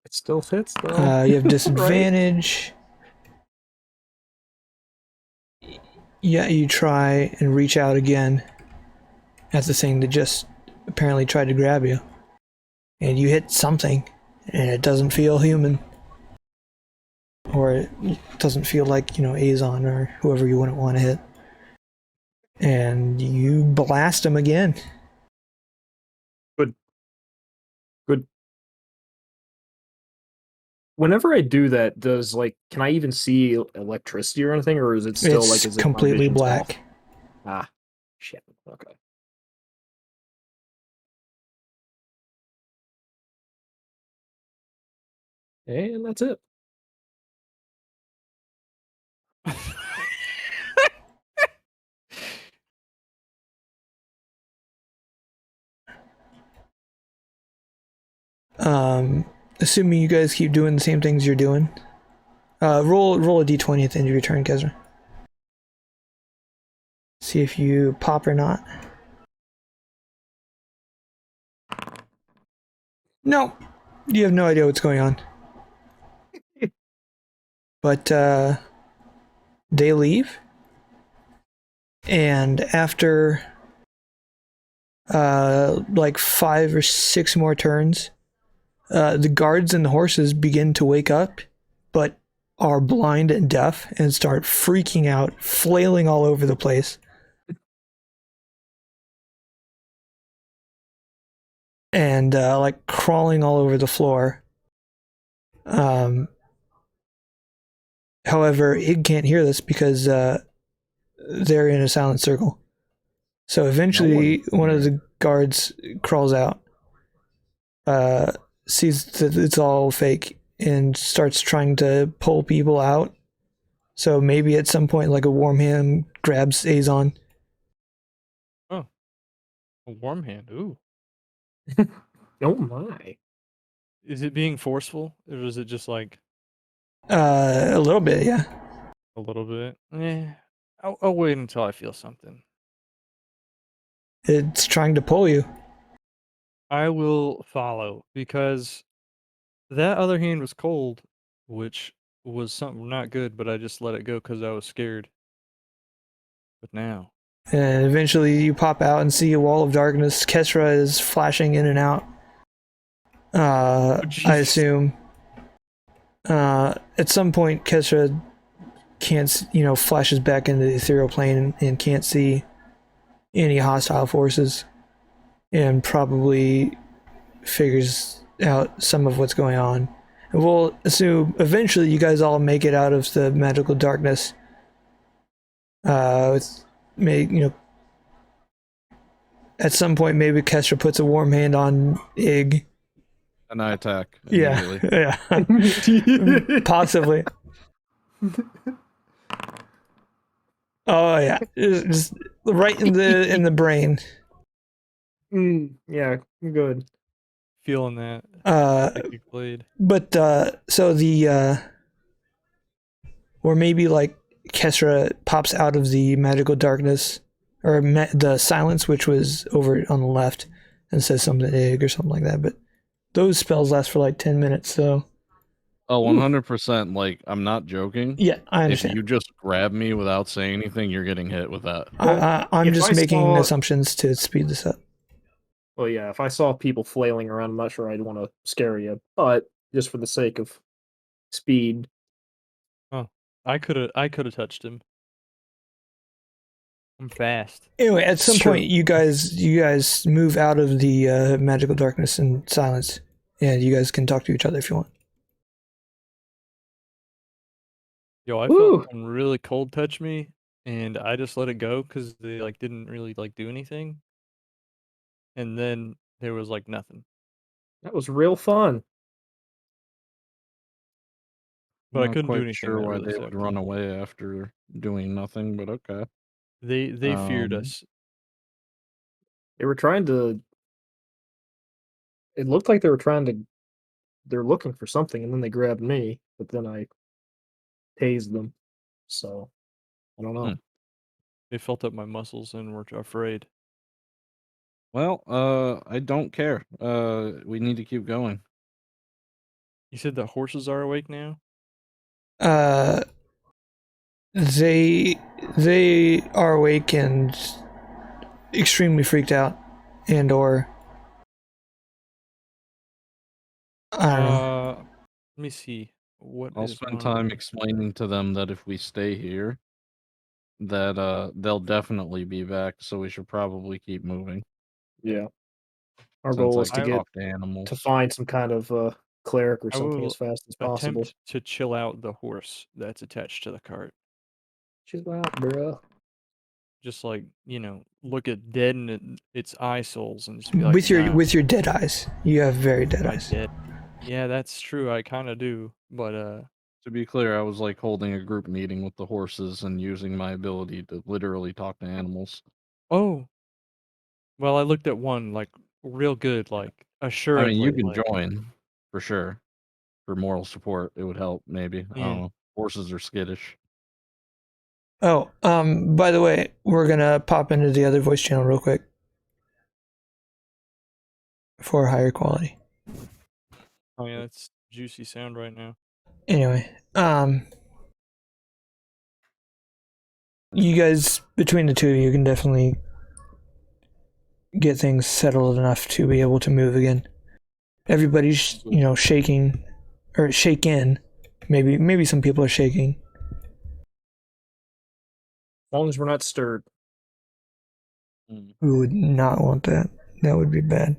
It still fits though. You have disadvantage. Yeah, you try and reach out again at the thing that just apparently tried to grab you. And you hit something, and it doesn't feel human. Or it doesn't feel like, Azon or whoever you wouldn't want to hit. And you blast him again. Good. Whenever I do that, can I even see electricity or anything, or is it still It's as if my completely vision's black. off? Ah, shit. Okay. And that's it. Assuming you guys keep doing the same things you're doing. Roll a d20 at the end of your turn, Kezra. See if you pop or not. No, you have no idea what's going on. But they leave, and after 5 or 6 more turns, the guards and the horses begin to wake up, but are blind and deaf and start freaking out, flailing all over the place. And crawling all over the floor. However, Ig can't hear this because they're in a silent circle. So eventually, one of the guards crawls out, sees that it's all fake, and starts trying to pull people out. So maybe at some point, a warm hand grabs Azon. Oh, a warm hand. Ooh. Oh my. Is it being forceful, or is it just a little bit, yeah. a little bit? I'll wait until I feel something. It's trying to pull you. I will follow, because that other hand was cold, which was something not good, but I just let it go because I was scared. But now. And eventually you pop out and see a wall of darkness. Kesra is flashing in and out. I assume. At some point, Kesra can't, flashes back into the ethereal plane and can't see any hostile forces, and probably figures out some of what's going on. And we'll assume eventually you guys all make it out of the magical darkness with at some point maybe Kestra puts a warm hand on Ig. And I attack Yeah, immediately. yeah, possibly. Oh yeah, just right in the brain. Yeah, good. Feeling that psychic blade. But so or maybe like Kestra pops out of the magical darkness or the silence, which was over on the left, and says something Ig or something like that. But those spells last for like 10 minutes, so. Oh, 100%. Like, I'm not joking. Yeah, I If understand. you just grab me without saying anything, you're getting hit with that. I'm just making saw... assumptions to speed this up. Well, yeah, if I saw people flailing around, I'm not sure I'd want to scare you, but just for the sake of speed. Oh, I could have touched him. I'm fast. Anyway, at some Sure. point, you guys move out of the magical darkness and silence, and you guys can talk to each other if you want. Yo, I Woo! felt someone really cold touch me, and I just let it go because they like didn't really like do anything. And then there was like nothing. That was real fun. But I Not couldn't do quite anything sure that why really they sucked. would run away after doing nothing, but okay. They feared us. They were trying to. It looked like they were trying to. They're looking for something, and then they grabbed me, but then I tased them. So, I don't know. They felt up my muscles and were afraid. Well, I don't care. We need to keep going. You said that horses are awake now? They are awake and extremely freaked out, and or I don't know. Let me see. What I'll is spend on- time explaining to them that if we stay here, that they'll definitely be back, so we should probably keep moving. Yeah. Our Since goal I is to can get talk to animals. to find some kind of cleric or I something will as fast as possible. attempt to chill out the horse that's attached to the cart. Chill out, bruh. Just like, look at dead in its eye soles and just be like, With your nah, with your dead eyes, you have very dead my eyes. dead. Yeah, that's true. I kind of do, but To be clear, I was like holding a group meeting with the horses and using my ability to literally talk to animals. oh, well, I looked at one like real good, like I assuredly. mean, you can like, join for sure. For moral support, it would help, maybe. I Yeah. don't know. Horses are skittish. Oh, by the way, we're gonna pop into the other voice channel real quick for higher quality. Oh yeah, that's juicy sound right now. Anyway, you guys between the two of you can definitely get things settled enough to be able to move again. Everybody's shaking or shaken. Maybe some people are shaking. As long as we're not stirred. We would not want that. That would be bad.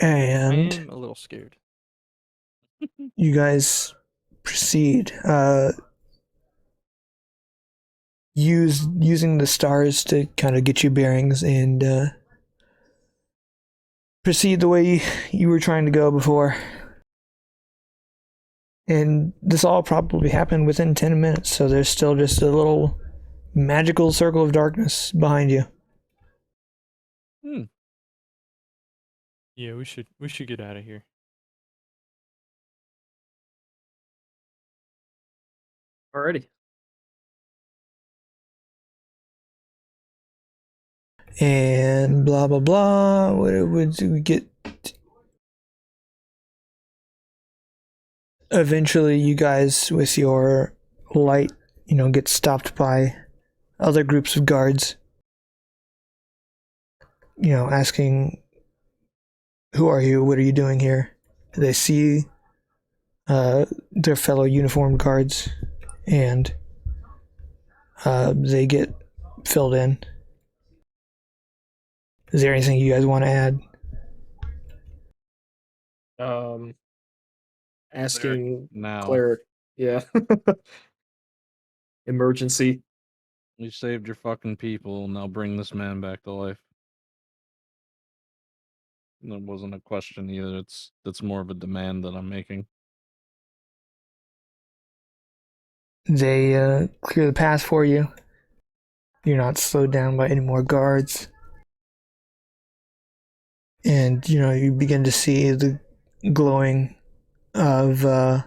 I And am a little scared. you guys proceed. Using the stars to kind of get you bearings and proceed the way you were trying to go before. And this all probably happened within 10 minutes, so there's still just a little magical circle of darkness behind you. Yeah, we should get out of here. Alrighty. And blah blah blah. What would we get? Eventually, you guys with your light, get stopped by other groups of guards. Asking, "Who are you? What are you doing here?" They see their fellow uniformed guards, and they get filled in. Is there anything you guys want to add? Asking Now, cleric Yeah. Emergency. You saved your fucking people. Now bring this man back to life. That wasn't a question either. That's more of a demand that I'm making. They clear the path for you. You're not slowed down by any more guards. And, you begin to see the glowing of a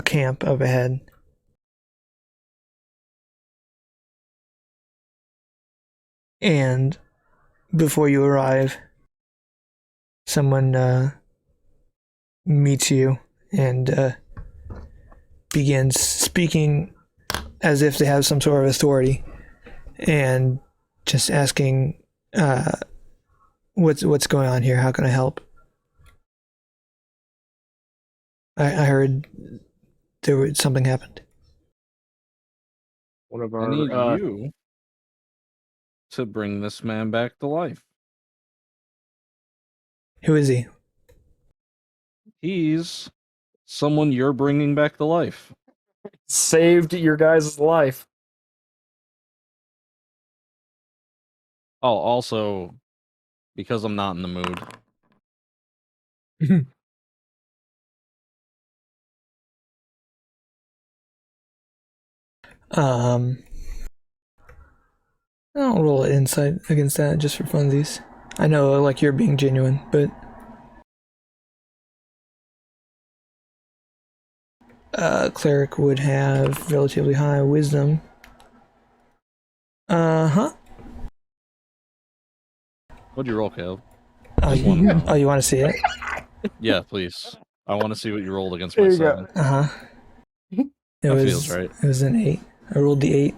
camp up ahead. And before you arrive, someone meets you and begins speaking as if they have some sort of authority and just asking, what's going on here? How can I help? I heard something happened. One of I need our you to bring this man back to life. Who is he? He's someone you're bringing back to life. saved your guys' life. Oh, also, because I'm not in the mood. I'll roll an insight against that just for funsies. I know, like, you're being genuine, but cleric would have relatively high wisdom. Uh-huh. What'd you roll, Caleb? Oh, Just wanna know. you want to see it? Yeah, please. I want to see what you rolled against There my you go. 7. Uh-huh. That feels right. It was an 8. I rolled the 8.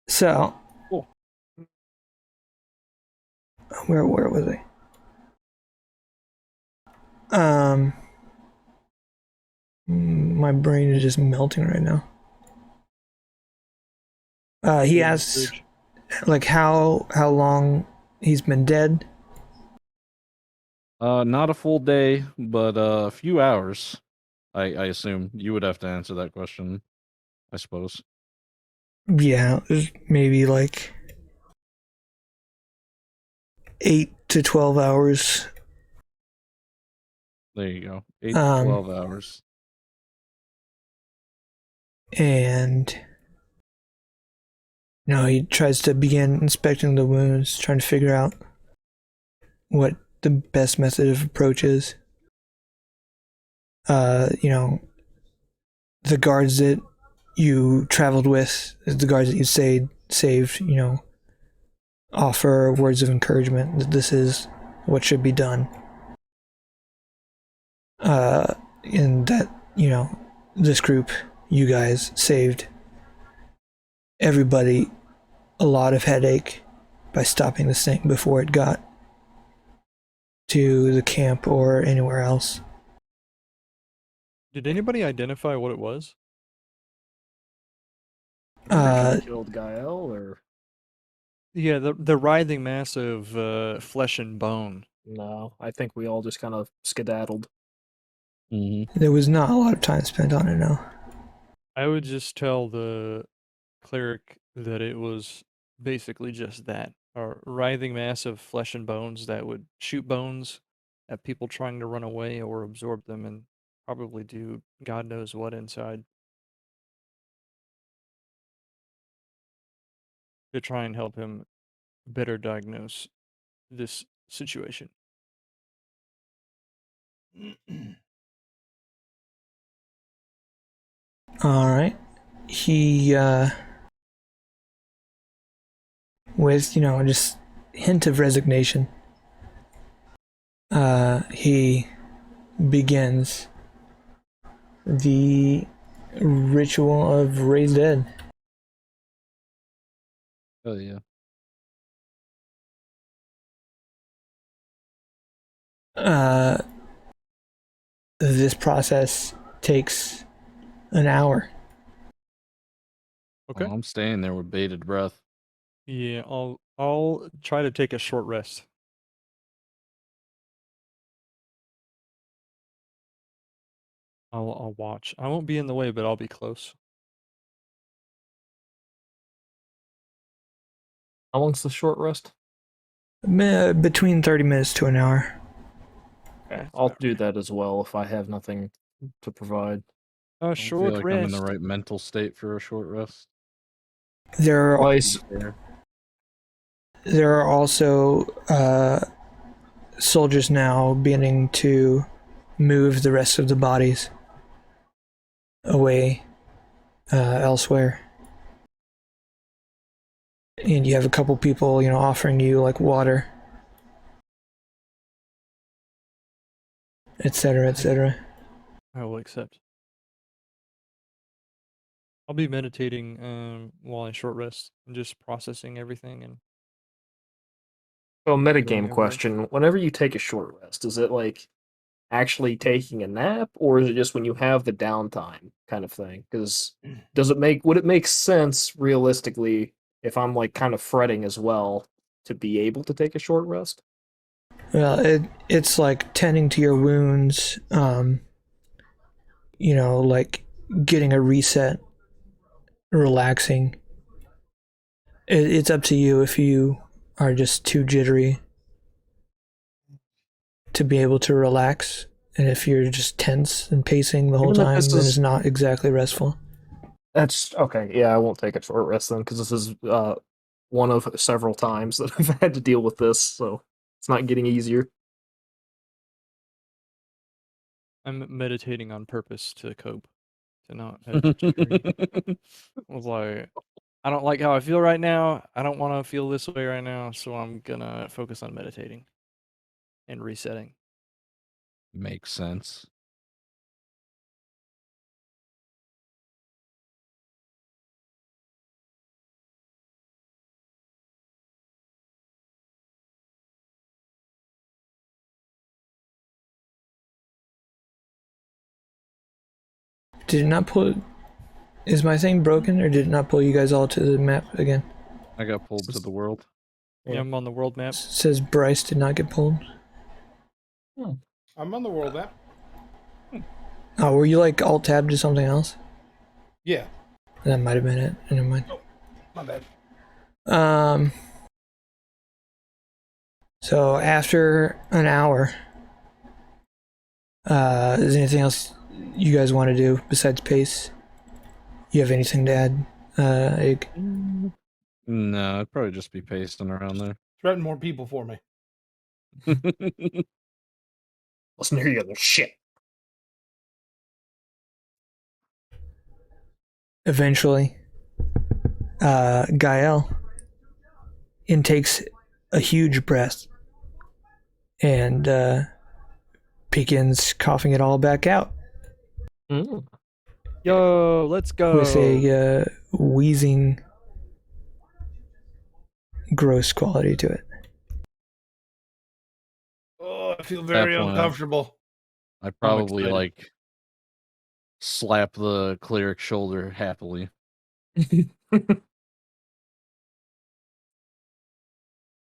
So, Cool. where was I? My brain is just melting right now. He asks, like, how long he's been dead. Not a full day, but a few hours. I assume you would have to answer that question, I suppose. Yeah, maybe like 8 to 12 hours. There you go. 8 to 12 hours. And he tries to begin inspecting the wounds, trying to figure out what the best method of approach is. The guards that you traveled with, the guards that you saved, offer words of encouragement that this is what should be done. And that, this group, you guys, saved everybody a lot of headache by stopping this thing before it got to the camp or anywhere else. Did anybody identify what it was? Killed Gael, or Yeah, the writhing mass of flesh and bone. no? I think we all just kind of skedaddled. Mm-hmm. There was not a lot of time spent on it, no. I would just tell the cleric that it was basically just that. A writhing mass of flesh and bones that would shoot bones at people trying to run away or absorb them and probably do God knows what inside to try and help him better diagnose this situation. All right. He, with, just hint of resignation, he begins the ritual of raise dead. Oh, yeah. This process takes an hour. Okay. Oh, I'm staying there with bated breath. Yeah, I'll try to take a short rest. I'll watch. I won't be in the way, but I'll be close. How long's the short rest? Between 30 minutes to an hour. Okay, I'll do that as well if I have nothing to provide. A I don't feel short like rest. I'm in the right mental state for a short rest. There are, Twice. there are also soldiers now beginning to move the rest of the bodies away elsewhere. And you have a couple people, offering you like water, etc., etc. I will accept. I'll be meditating while I short rest and just processing everything and So, going metagame over it. question. Whenever you take a short rest, is it like actually taking a nap, or is it just when you have the downtime kind of thing? Because would it make sense realistically if I'm like kind of fretting as well to be able to take a short rest? Well, it's like tending to your wounds, like getting a reset, relaxing. It's up to you if you are just too jittery to be able to relax, and if you're just tense and pacing the whole Even if time, this then is- it's not exactly restful. That's okay. Yeah, I won't take a short rest then because this is one of several times that I've had to deal with this, so it's not getting easier. I'm meditating on purpose to cope, to not have jittery. I was like, I don't like how I feel right now. I don't want to feel this way right now, so I'm gonna focus on meditating and resetting. Makes sense. Did it not pull? Is my thing broken, or did it not pull you guys all to the map again? I got pulled to the world. Yeah. Yeah, I'm on the world map. It says Bryce did not get pulled. I'm on the world map. Oh, were you like alt tabbed to something else? Yeah, That might have been it. Never mind. my bad. So after an hour, is there anything else you guys want to do besides pace? You have anything to add, Egg? No, I'd probably just be pasting around there. Threaten more people for me. Listen here, you other shit. Eventually, Gael intakes a huge breath and begins coughing it all back out Mm. Yo, let's go. with a wheezing, gross quality to it. Oh, I feel very That point, uncomfortable. I probably excited. like slap the cleric's shoulder happily.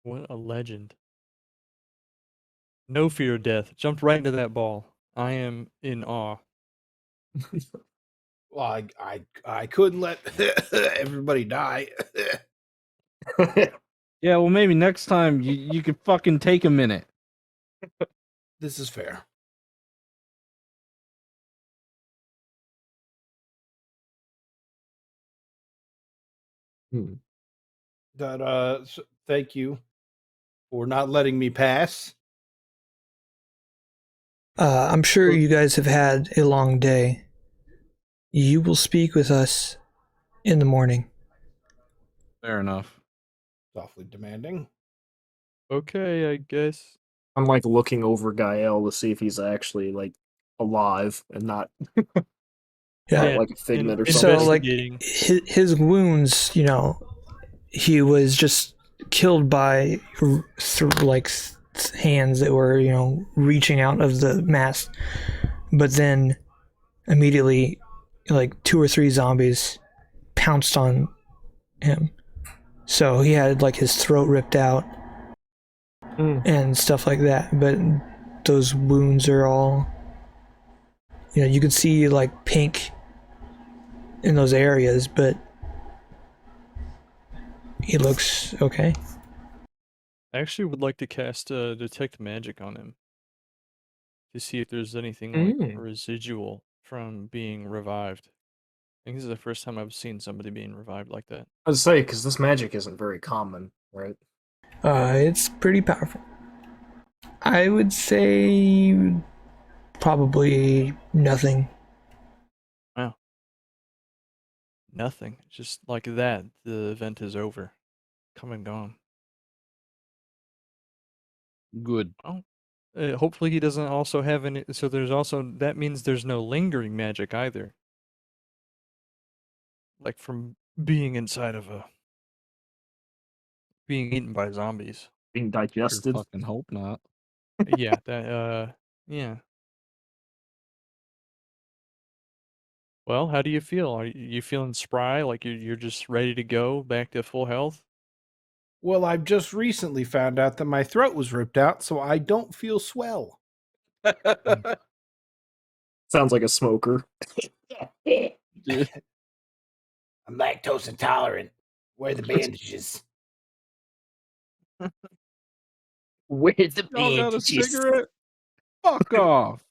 What a legend. No fear of death. Jumped right into that ball. I am in awe. Well, I couldn't let everybody die. Yeah, well, maybe next time you could fucking take a minute. This is fair. Hmm. That thank you for not letting me pass. I'm sure you guys have had a long day. You will speak with us in the morning. Fair enough. Awfully demanding. Okay, I guess. I'm like looking over Gael to see if he's actually like alive and not Yeah. like a figment or in- something. So, like, investigating. his wounds, he was just killed by hands that were, reaching out of the mass. But then immediately, like 2 or 3 zombies pounced on him. So he had like his throat ripped out Mm. and stuff like that. But those wounds are all you could see like pink in those areas, but he looks okay. I actually would like to cast Detect Magic on him to see if there's anything like residual from being revived. I think this is the first time I've seen somebody being revived like that. I was say because this magic isn't very common, right? It's pretty powerful. I would say probably nothing. Wow. Nothing. Just like that, the event is over. Come and gone. Good. Oh. Hopefully he doesn't also have any. So there's also that means there's no lingering magic either. Like from being inside of being eaten by zombies. Being Sure digested. fucking hope not. Yeah. Yeah. Well, how do you feel? Are you feeling spry? Like you're just ready to go back to full health? Well, I've just recently found out that my throat was ripped out, so I don't feel swell. Sounds like a smoker. Dude, I'm lactose intolerant. Where are the bandages? Where's the y'all got a bandages? cigarette? Fuck off.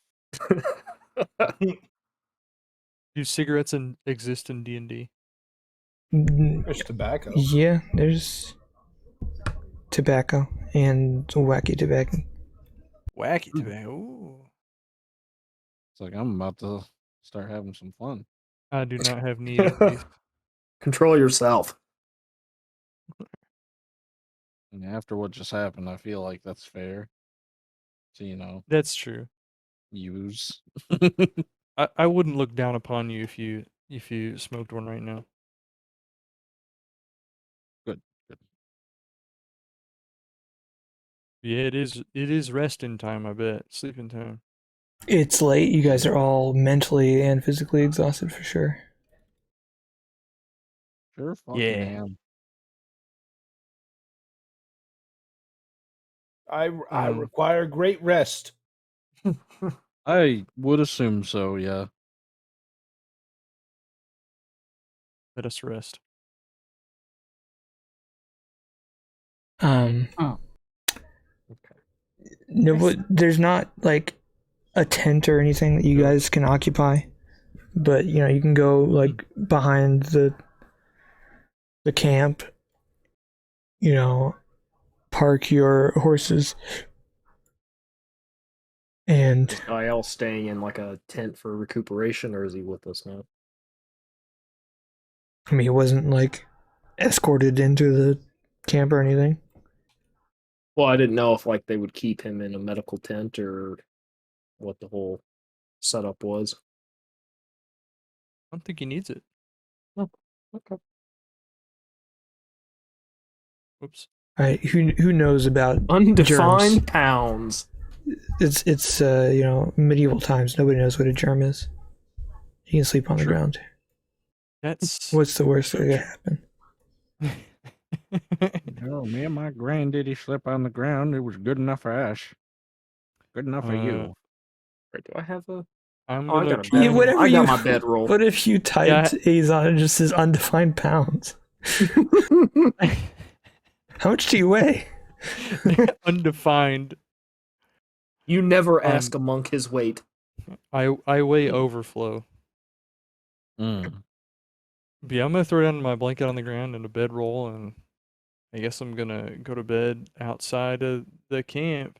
Do cigarettes exist in D&D? There's tobacco. Yeah, there's tobacco and wacky tobacco. Wacky tobacco. Ooh. It's like I'm about to start having some fun. I do not have need of these. Control yourself. And after what just happened, I feel like that's fair. To, That's true. use. I wouldn't look down upon you if you smoked one right now. Good. Yeah, it is resting time, I bet. Sleeping time. It's late. You guys are all mentally and physically exhausted for sure. Sure fucking Yeah. am. I require great rest. I would assume so, yeah. Let us rest. Okay. No, but there's not like a tent or anything that you guys can occupy, but you can go like behind the camp. Park your horses, and Is Gael staying in like a tent for recuperation, or is he with us now? I mean, he wasn't like escorted into the camp or anything. Well, I didn't know if like they would keep him in a medical tent or what the whole setup was. I don't think he needs it. Oh, okay. Whoops. Who knows about Undefined germs? pounds. It's medieval times. Nobody knows what a germ is. You can sleep on the ground. That's What's the worst that could happen? Me and my granddaddy slept on the ground. It was good enough for Ash. Good enough for you. Wait, do I have a? I'm Oh, I gonna got a try bed. and- whatever I got you- my bedroll. What if you typed Azon and just says undefined pounds? How much do you weigh? Undefined. You never ask a monk his weight. I weigh overflow. Mm. But yeah, I'm gonna throw down my blanket on the ground and a bedroll, and I guess I'm gonna go to bed outside of the camp.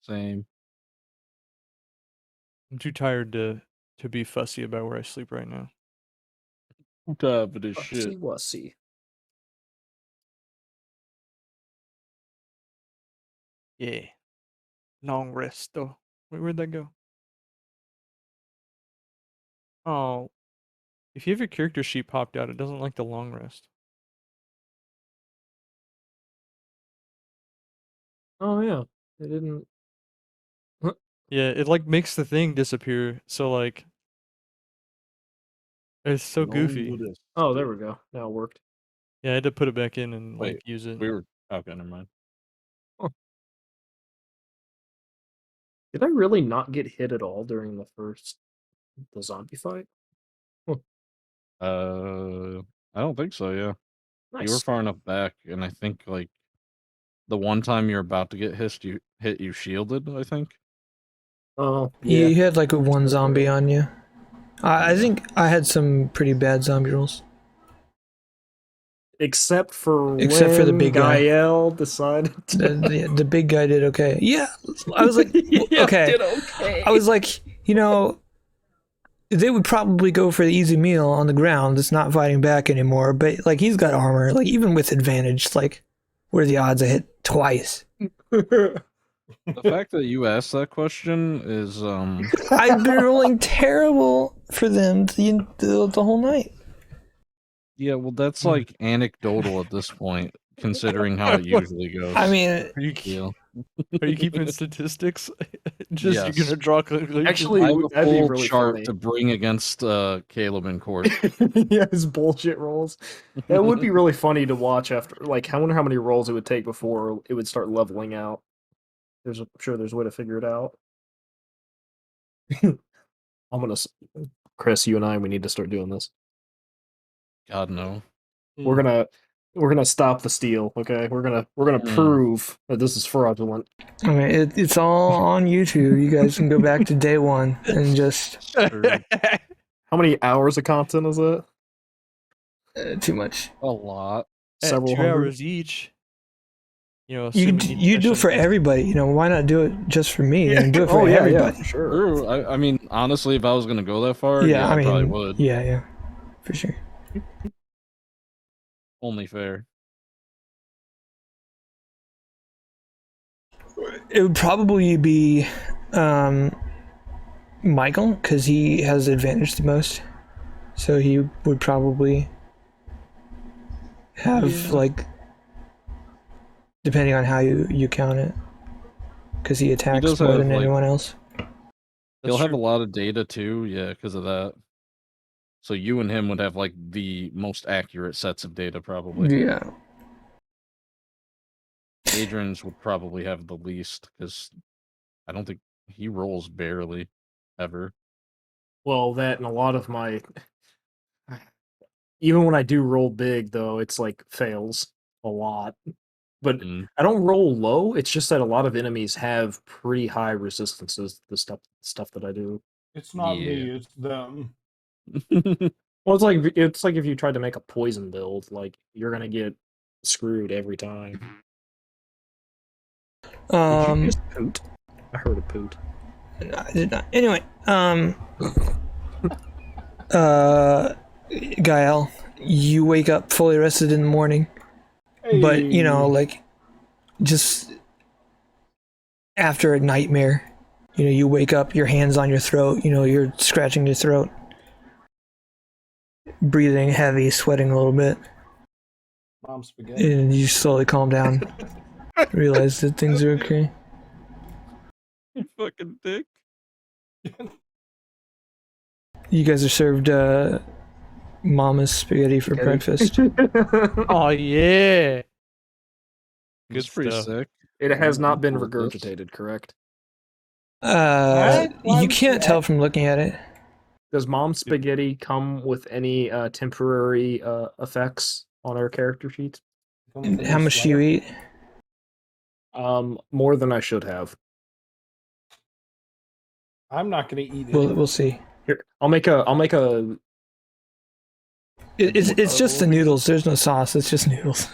Same. I'm too tired to be fussy about where I sleep right now. Time for this shit. Wussy wussy. Yeah. Long rest though. Wait, where'd that go? Oh, if you have your character sheet popped out, it doesn't like the long rest. Oh yeah, they didn't. Yeah, it like makes the thing disappear. So like, it's so goofy. Oh, there we go. Now it worked. Yeah, I had to put it back in and Wait, like use it. We were okay. Never mind. Did I really not get hit at all during the zombie fight? I don't think so. Yeah, you were Nice. far enough back, and I think like the one time you're about to get hit, you shielded. I think. Oh, yeah. You had like a one That's zombie right. on you. I think I had some pretty bad zombie rolls. Except for the when big guy. Gael decided to... The big guy did okay. Yeah, I was like, Yeah, okay. did okay. I was like, they would probably go for the easy meal on the ground. It's not fighting back anymore. But like, he's got armor. Like, even with advantage, like, what are the odds I hit twice? The fact that you asked that question is I've been rolling terrible for them the whole night. yeah, well that's like anecdotal at this point, considering how it usually goes. I mean, Are you are you keeping statistics? Just Yes. you're gonna draw conclusions. Actually, I have a that'd be full really chart funny. to bring against Caleb in court. Yeah, his bullshit rolls. That would be really funny to watch after. Like, I wonder how many rolls it would take before it would start leveling out. I'm sure there's a way to figure it out. Chris, you and I, we need to start doing this. God no. We're gonna stop the steal. Okay, we're gonna prove that this is fraudulent. I mean, it's all on YouTube. You guys can go back to day one and just How many hours of content is it? too much. A lot. At Several 2 hundred? hours each. You assuming each you do it for session- everybody. Why not do it just for me? Do it for Oh yeah, everybody. for sure. True. I mean, honestly, if I was gonna go that far, Yeah, I mean, probably would. yeah, for sure. Only fair. It would probably be Michael, because he has advantage the most. So he would probably have, like, depending on how you count it, because he attacks does more have, than like- anyone else. He'll have a true. lot of data too, yeah, because of that. So you and him would have like the most accurate sets of data, probably. Yeah. Adrian's would probably have the least, because I don't think he rolls barely, ever. Well, that and a lot of my, even when I do roll big, though, it's like fails a lot. But I don't roll low. It's just that a lot of enemies have pretty high resistances to the stuff that I do. It's not Yeah. me, it's them. Well, it's like if you tried to make a poison build, like you're gonna get screwed every time. Did you just poot? I heard a poot. I did not. Anyway, Gael, you wake up fully rested in the morning, but like, just after a nightmare, you wake up, your hands on your throat, you're scratching your throat, breathing heavy, sweating a little bit, Mom spaghetti. and you slowly calm down, realize that things are okay. You fucking dick. You guys are served mama's spaghetti for breakfast. Oh yeah. It's Good pretty stuff. sick. It has not been Cool with this. regurgitated, correct? You can't tell from looking at it. Does Mom's spaghetti come with any temporary effects on our character sheets? How much do you eat? More than I should have. I'm not gonna eat it. We'll see. Here, I'll make a. It's just the noodles. There's no sauce. It's just noodles.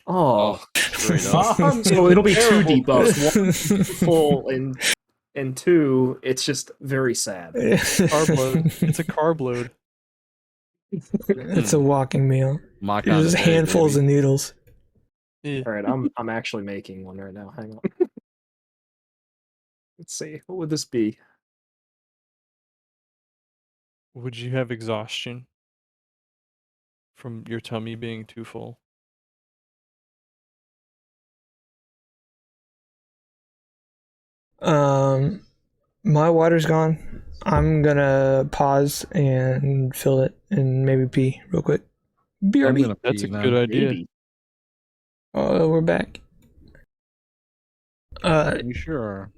Oh, Straight up. Mom, so it'll be two terrible. debuffs. One full and two. It's just very sad. Carb load. It's a carb load. It's a walking meal. My There's just kinda day, handfuls baby. of noodles. Yeah. All right, I'm actually making one right now. Hang on. Let's see. What would this be? Would you have exhaustion from your tummy being too full? My water's gone. I'm gonna pause and fill it and maybe pee real quick. I'm BRB. gonna That's pee a now. good idea. Maybe. Oh, we're back. You sure are.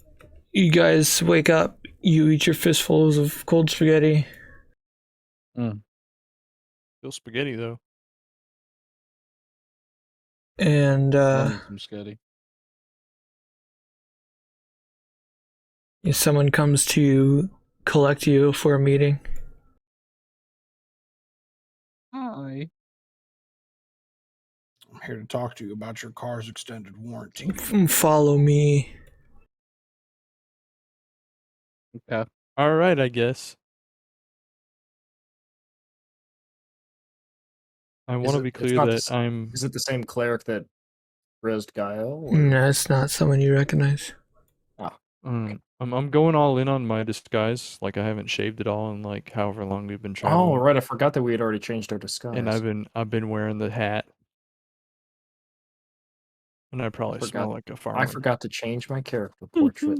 You guys wake up. You eat your fistfuls of cold spaghetti. Still spaghetti though. And Love me some spaghetti. someone comes to collect you for a meeting. Hi. I'm here to talk to you about your car's extended warranty. Follow me. Okay. All right, I guess. I want to be it's clear not that I'm. Is it the same cleric that rezzed Gael? Or? No, it's not someone you recognize. I'm going all in on my disguise. Like I haven't shaved it all in like however long we've been traveling. Oh, right. I forgot that we had already changed our disguise. And I've been wearing the hat. And I probably smell like a farmer. I forgot to change my character portrait.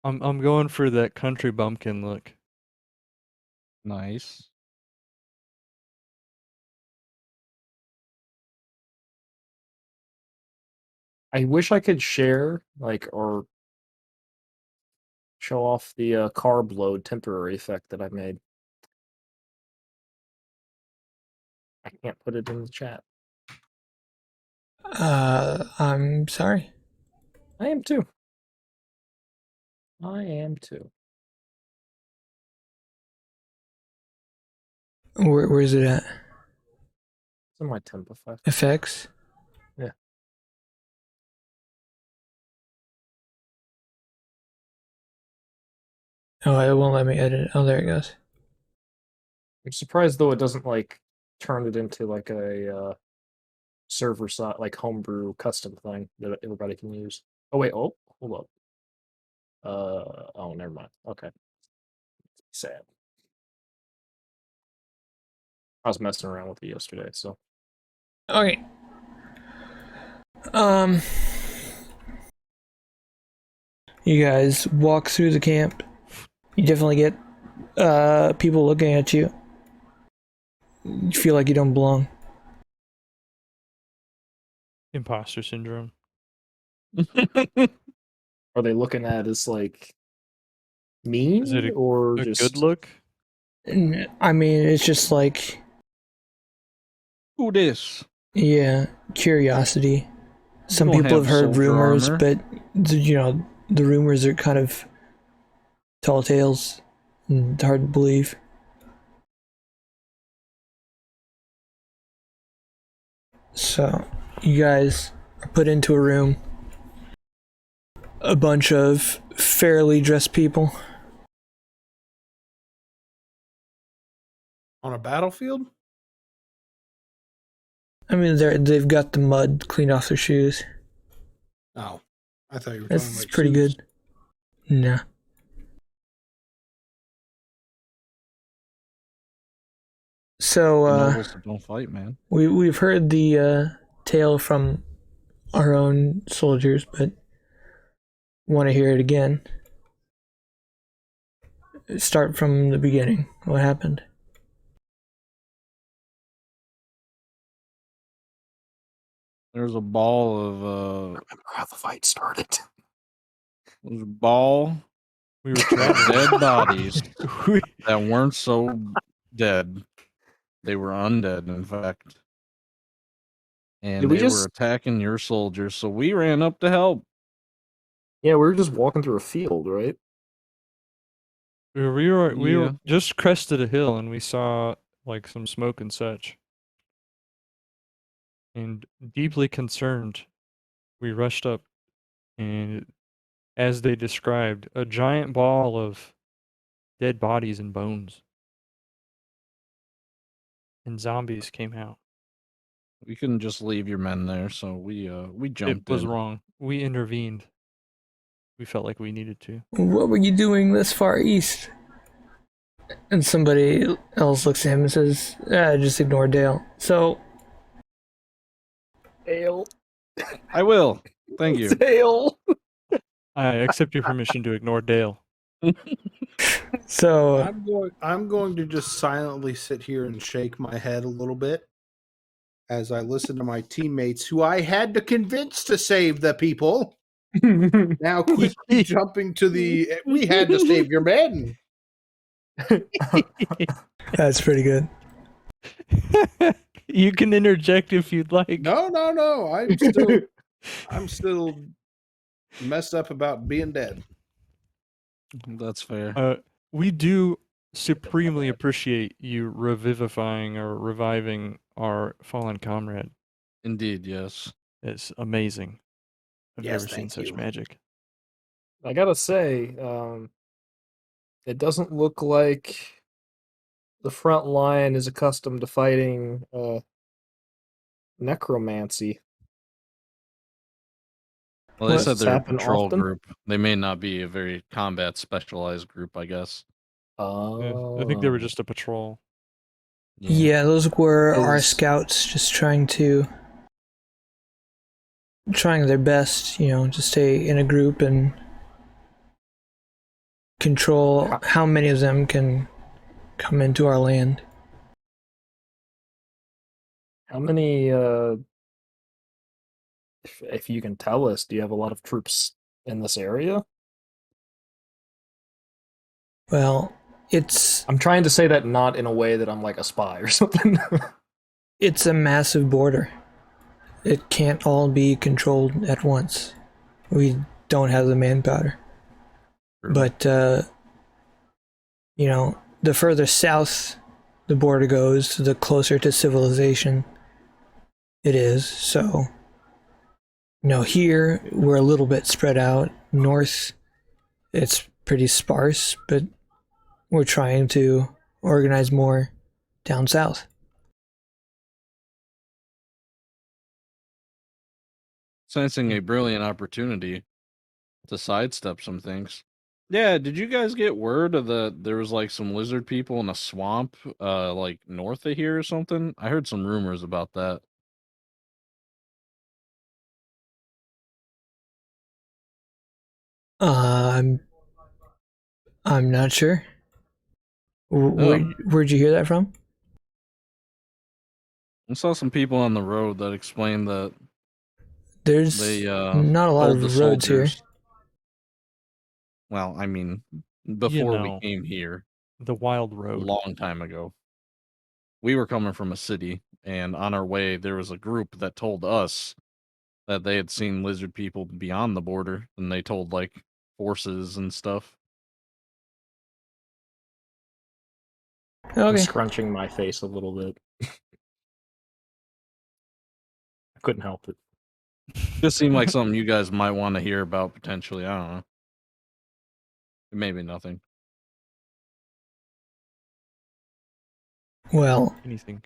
I'm going for that country bumpkin look. Nice. I wish I could share, or show off the carb load temporary effect that I made. I can't put it in the chat. I'm sorry. I am too. Where is it at? It's in my Templify. Effects? Yeah. Oh, it won't let me edit. Oh, there it goes. I'm surprised though it doesn't turn it into a server side homebrew custom thing that everybody can use. Oh wait, hold up. Oh, never mind. Okay. Sad. I was messing around with it yesterday, so. Okay. You guys walk through the camp. You definitely get people looking at you. You feel like you don't belong. Imposter syndrome. Are they looking at us mean? Is it or a just good look? I mean, it's just like, Who this? yeah, curiosity. Some Don't people have have heard soldier rumors, armor. but the rumors are kind of tall tales and hard to believe. So, you guys are put into a room. A bunch of fairly dressed people. On a battlefield? I mean, they've got the mud cleaned off their shoes. Oh, I thought you were That's talking pretty suits. good. Nah. So, Nobles that don't fight, man. we've heard the tale from our own soldiers, but want to hear it again. Start from the beginning. What happened? There's a ball of remember how the fight started. there's a ball We were of traveling. dead bodies We- that weren't so dead. They were undead, in fact. And Did we they were just- attacking your soldiers, so we ran up to help. Yeah, we were just walking through a field, right? we were Yeah. just crested a hill and we saw some smoke and such. And deeply concerned, we rushed up, and as they described, a giant ball of dead bodies and bones. And zombies came out. We couldn't just leave your men there, so we jumped It was in. wrong. We intervened. We felt like we needed to. What were you doing this far east? And somebody else looks at him and says, just ignore Dale. So, Ale. I will. Thank you. Ale. I accept your permission to ignore Dale. so I'm going to just silently sit here and shake my head a little bit as I listen to my teammates who I had to convince to save the people. Now quickly jumping to the we had to save your men. That's pretty good. You can interject if you'd like. No. I'm still messed up about being dead. That's fair. We do supremely appreciate you revivifying or reviving our fallen comrade. Indeed, yes. It's amazing. I've Yes, never seen thank such you. magic. I gotta say, it doesn't look like the front line is accustomed to fighting necromancy. Well, they What? said Does this they're a happen patrol often? group. They may not be a very combat specialized group, I guess. I think they were just a patrol. Yeah, those were our Is- scouts just trying their best, to stay in a group and control how many of them can come into our land. How many, if you can tell us, do you have a lot of troops in this area? Well, it's I'm trying to say that not in a way that I'm like a spy or something. it's a massive border. It can't all be controlled at once. We don't have the manpower. But the further south the border goes, the closer to civilization it is. So, here we're a little bit spread out. North, it's pretty sparse, but we're trying to organize more down south. Sensing a brilliant opportunity to sidestep some things. Yeah, did you guys get word of there was like some lizard people in a swamp like north of here or something? I heard some rumors about that. I'm not sure. Where'd you hear that from? I saw some people on the road that explained that There's they not a lot told the of roads here. soldiers. Well, I mean, before we know. came here, The wild a road. long time ago, we were coming from a city, and on our way, there was a group that told us that they had seen lizard people beyond the border, and they told like forces and stuff. I'm Okay. scrunching my face a little bit. I couldn't help it. Just seemed like something you guys might want to hear about potentially. I don't know. Maybe nothing. Well, Anything.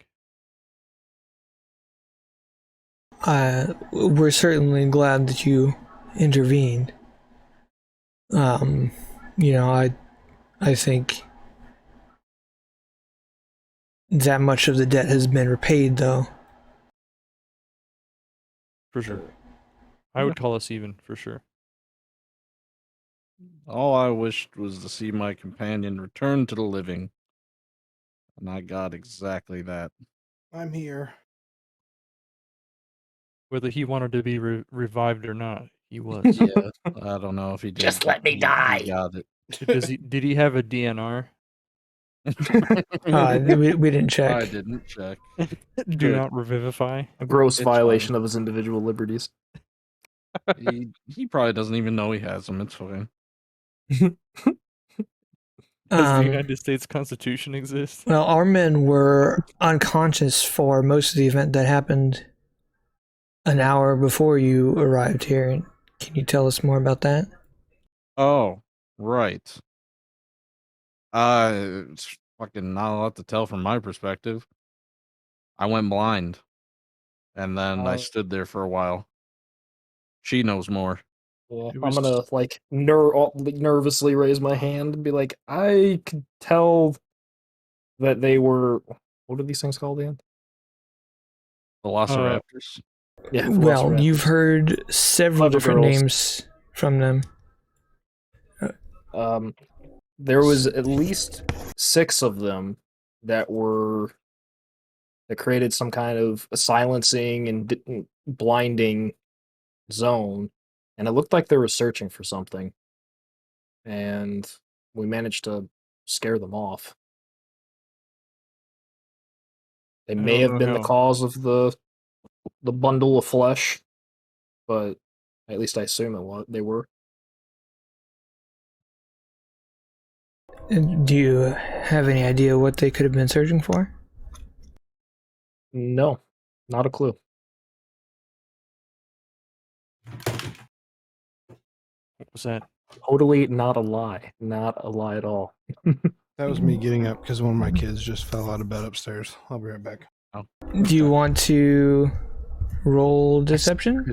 we're certainly glad that you intervened. I think that much of the debt has been repaid, though. For sure. I would call us even, for sure. All I wished was to see my companion return to the living. And I got exactly that. I'm here. Whether he wanted to be revived or not, he was. Yeah, I don't know if he did. Just let me He die. got it. Did he have a DNR? We didn't check. I didn't check. Do Good. not revivify. A gross It's violation fine. of his individual liberties. He probably doesn't even know he has them. It's fine. Does the United States Constitution exist? Well, our men were unconscious for most of the event that happened an hour before you arrived here. Can you tell us more about that? Oh, right. It's fucking not a lot to tell from my perspective. I went blind, and then I stood there for a while. She knows more. Yeah, It I'm was- gonna like nervously raise my hand and be like, I could tell that they were. What are these things called again? Velociraptors. Yeah. Well, you've velociraptors. heard several Clever different girls. names from them. There was at least 6 of them that created some kind of a silencing and blinding zone, and it looked like they were searching for something. And we managed to scare them off. They may don't have been know the how. cause of the bundle of flesh, but at least I assume they were. Do you have any idea what they could have been searching for? No, not a clue. What was that? Totally not a lie. Not a lie at all. That was me getting up because one of my kids just fell out of bed upstairs. I'll be right back. Do you want to roll deception?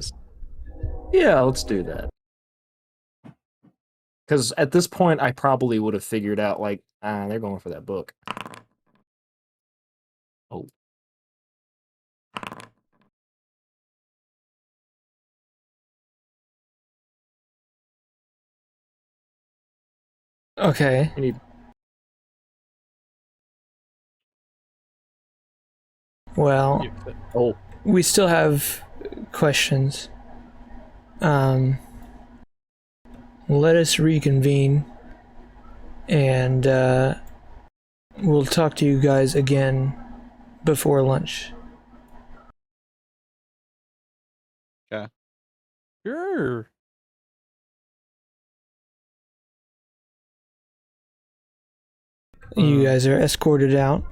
Yeah, let's do that. Because at this point, I probably would have figured out, like, they're going for that book. Oh. Okay. We need. Well, Oh. we still have questions. Let us reconvene, and we'll talk to you guys again before lunch. Sure. You guys are escorted out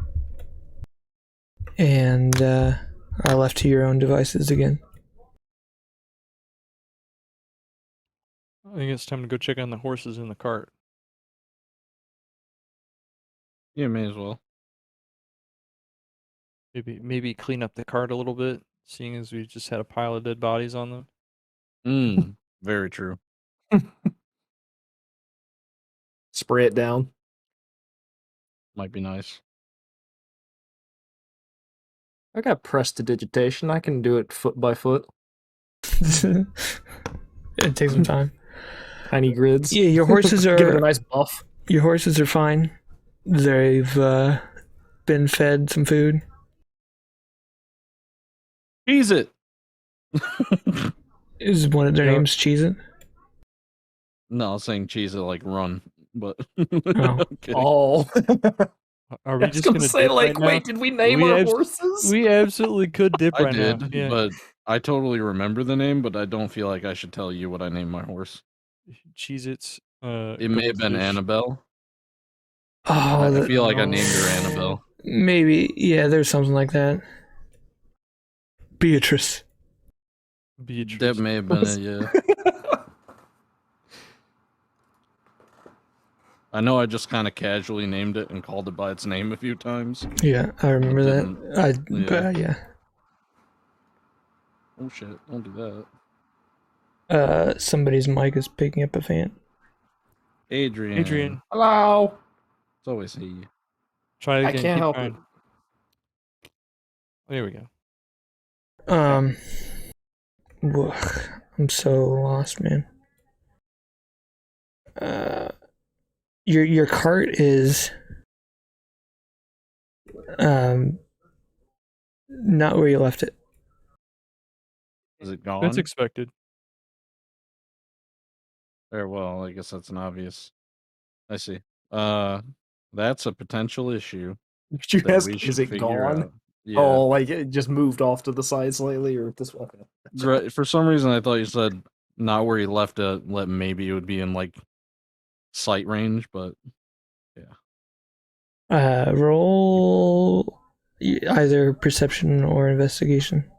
and are left to your own devices again. I think it's time to go check on the horses in the cart. Yeah, may as well. Maybe clean up the cart a little bit, seeing as we just had a pile of dead bodies on them. Very true. Spray it down. Might be nice. I got prestidigitation. I can do it foot by foot. It takes some time. Tiny grids. Yeah, your horses are. Give it a nice buff. Your horses are fine. They've been fed some food. Cheese it. Is one of their names Cheese It? No, I was saying cheese it like run, but Oh. Oh. Are we I was just gonna gonna say, dip like, right now? wait, did we name We our abs- horses? We absolutely could dip I right did, now. Yeah. but I totally remember the name, but I don't feel like I should tell you what I named my horse. Cheez-Its. It may have been Goldfish. Annabelle. Oh, I feel like I named her Annabelle. maybe. Yeah, there's something like that. Beatrice. Beatrice. That may have been it, yeah. I know I just kind of casually named it and called it by its name a few times. Yeah, I remember that. Yeah. Yeah. Oh shit, don't do that. Somebody's mic is picking up a fan. Adrian. Hello. It's always he. Try it I again. can't Keep help trying. it. There we go. I'm so lost, man. Your cart is not where you left it. Is it gone? That's expected. Very well, I guess that's an obvious. I see. That's a potential issue. Did you that ask, we is should it figure gone? out. Yeah. Oh, like it just moved off to the side slightly, or this one? Okay. Right, for some reason, I thought you said not where you left it. Maybe it would be in like sight range, but Roll either perception or investigation.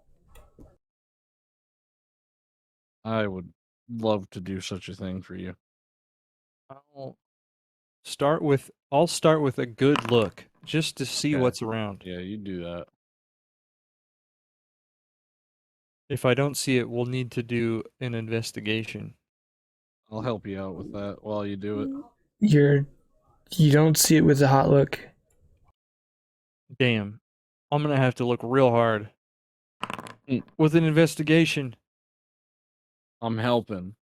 I would love to do such a thing for you. I'll start with a good look just to see Okay. what's around. Yeah, you do that. If I don't see it, we'll need to do an investigation. I'll help you out with that while you do it. You don't see it with a hot look. Damn. I'm gonna have to look real hard. With an investigation. I'm helping.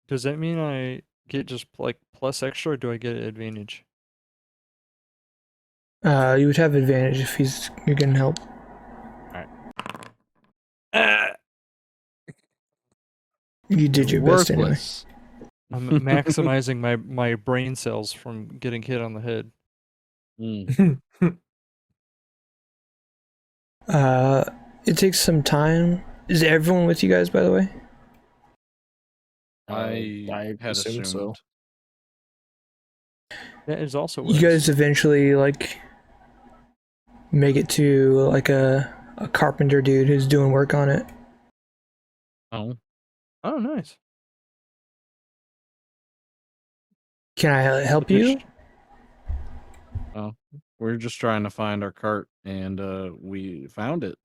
Does that mean I get just like plus extra, or do I get an advantage? You would have advantage if you're getting help. You did your best anyway. Worthless. I'm maximizing my brain cells from getting hit on the head. Mm. It takes some time. Is everyone with you guys, by the way? I had assume assumed. so. That is also You guys eventually like make it to like a carpenter dude who's doing work on it. Oh, Oh, nice. Can I help you? we're just trying to find our cart, and we found it.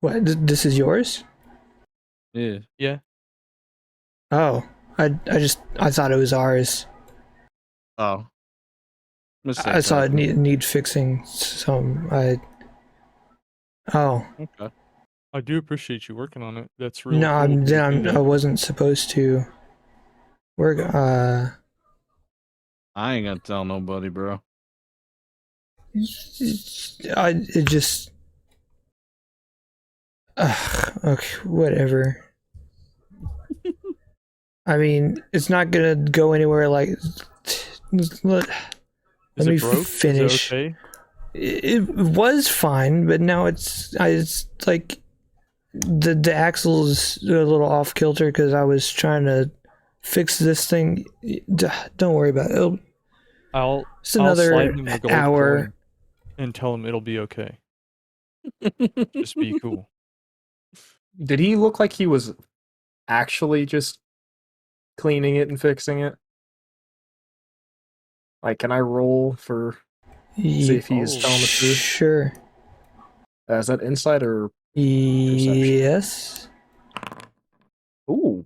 What? This is yours? Yeah. Yeah. Oh, I thought it was ours. Oh. I saw it happen. need fixing. Some Oh Okay. I do appreciate you working on it. That's really no, cool. that you do I that. wasn't supposed to work. I ain't gonna tell nobody, bro. It just. Okay, whatever. I mean, it's not gonna go anywhere. Like, let Is me it broke? finish. Is it okay? It was fine, but now it's like the axle is a little off kilter because I was trying to fix this thing. Don't worry about it. I'll It's I'll slide another him a gold hour. coin and tell him it'll be okay. Just be cool. Did he look like he was actually just cleaning it and fixing it? Like, can I roll for see if he is telling the truth? Sure. Is that insight or perception? Yes. Ooh.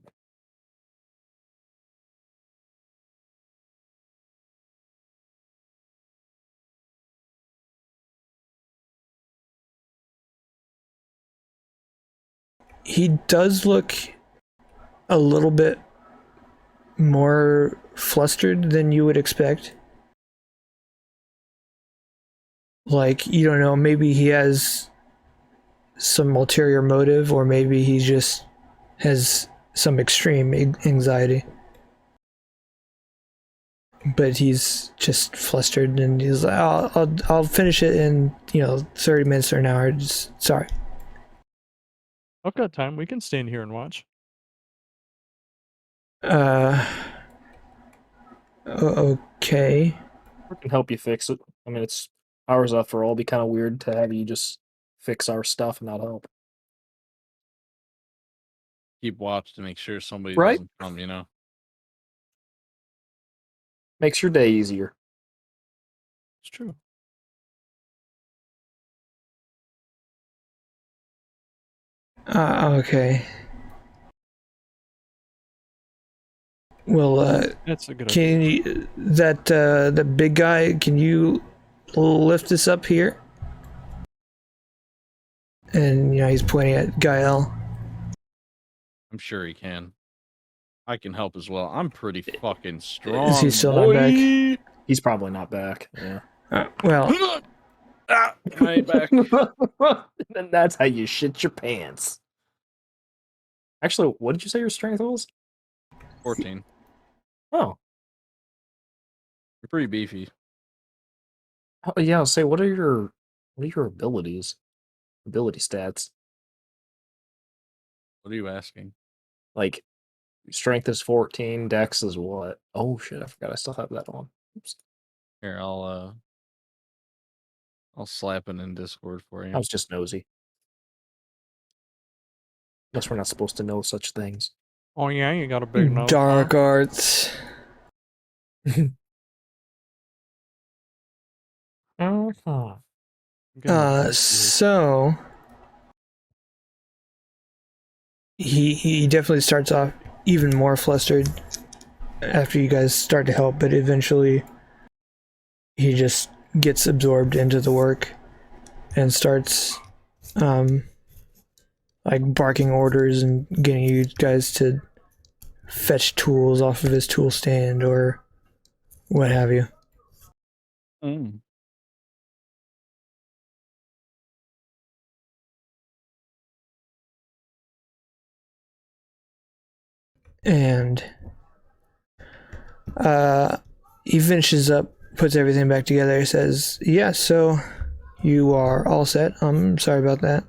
He does look a little bit more flustered than you would expect. Like, you don't know, maybe he has some ulterior motive, or maybe he just has some extreme anxiety. But he's just flustered, and he's like, I'll finish it in 30 minutes or an hour. Just sorry. I've got time. We can stand here and watch. Okay. We can help you fix it. I mean, it's hours after all. It'd be kind of weird to have you just fix our stuff and not help. Keep watch to make sure somebody Right. doesn't come, Makes your day easier. It's true. Okay. Well, That's a good idea. can you, the big guy, can you lift this up here? And he's pointing at Gael. I'm sure he can. I can help as well. I'm pretty fucking strong. Is he still boy. not back? He's probably not back. Yeah. Well, I ain't back. And that's how you shit your pants. Actually, what did you say your strength was? 14. Oh. You're pretty beefy. Oh, yeah, I'll say, what are your abilities? Ability stats. What are you asking? Like, strength is 14, dex is what? Oh shit, I forgot I still have that on. Oops. Here, I'll slap it in Discord for you. I was just nosy. Guess we're not supposed to know such things. Oh yeah, you got a big nose. dark arts. So he definitely starts off even more flustered after you guys start to help, but eventually he just gets absorbed into the work and starts like barking orders and getting you guys to fetch tools off of his tool stand or what have you. And he finishes up, puts everything back together. He says, "Yeah, so you are all set. I'm sorry about that.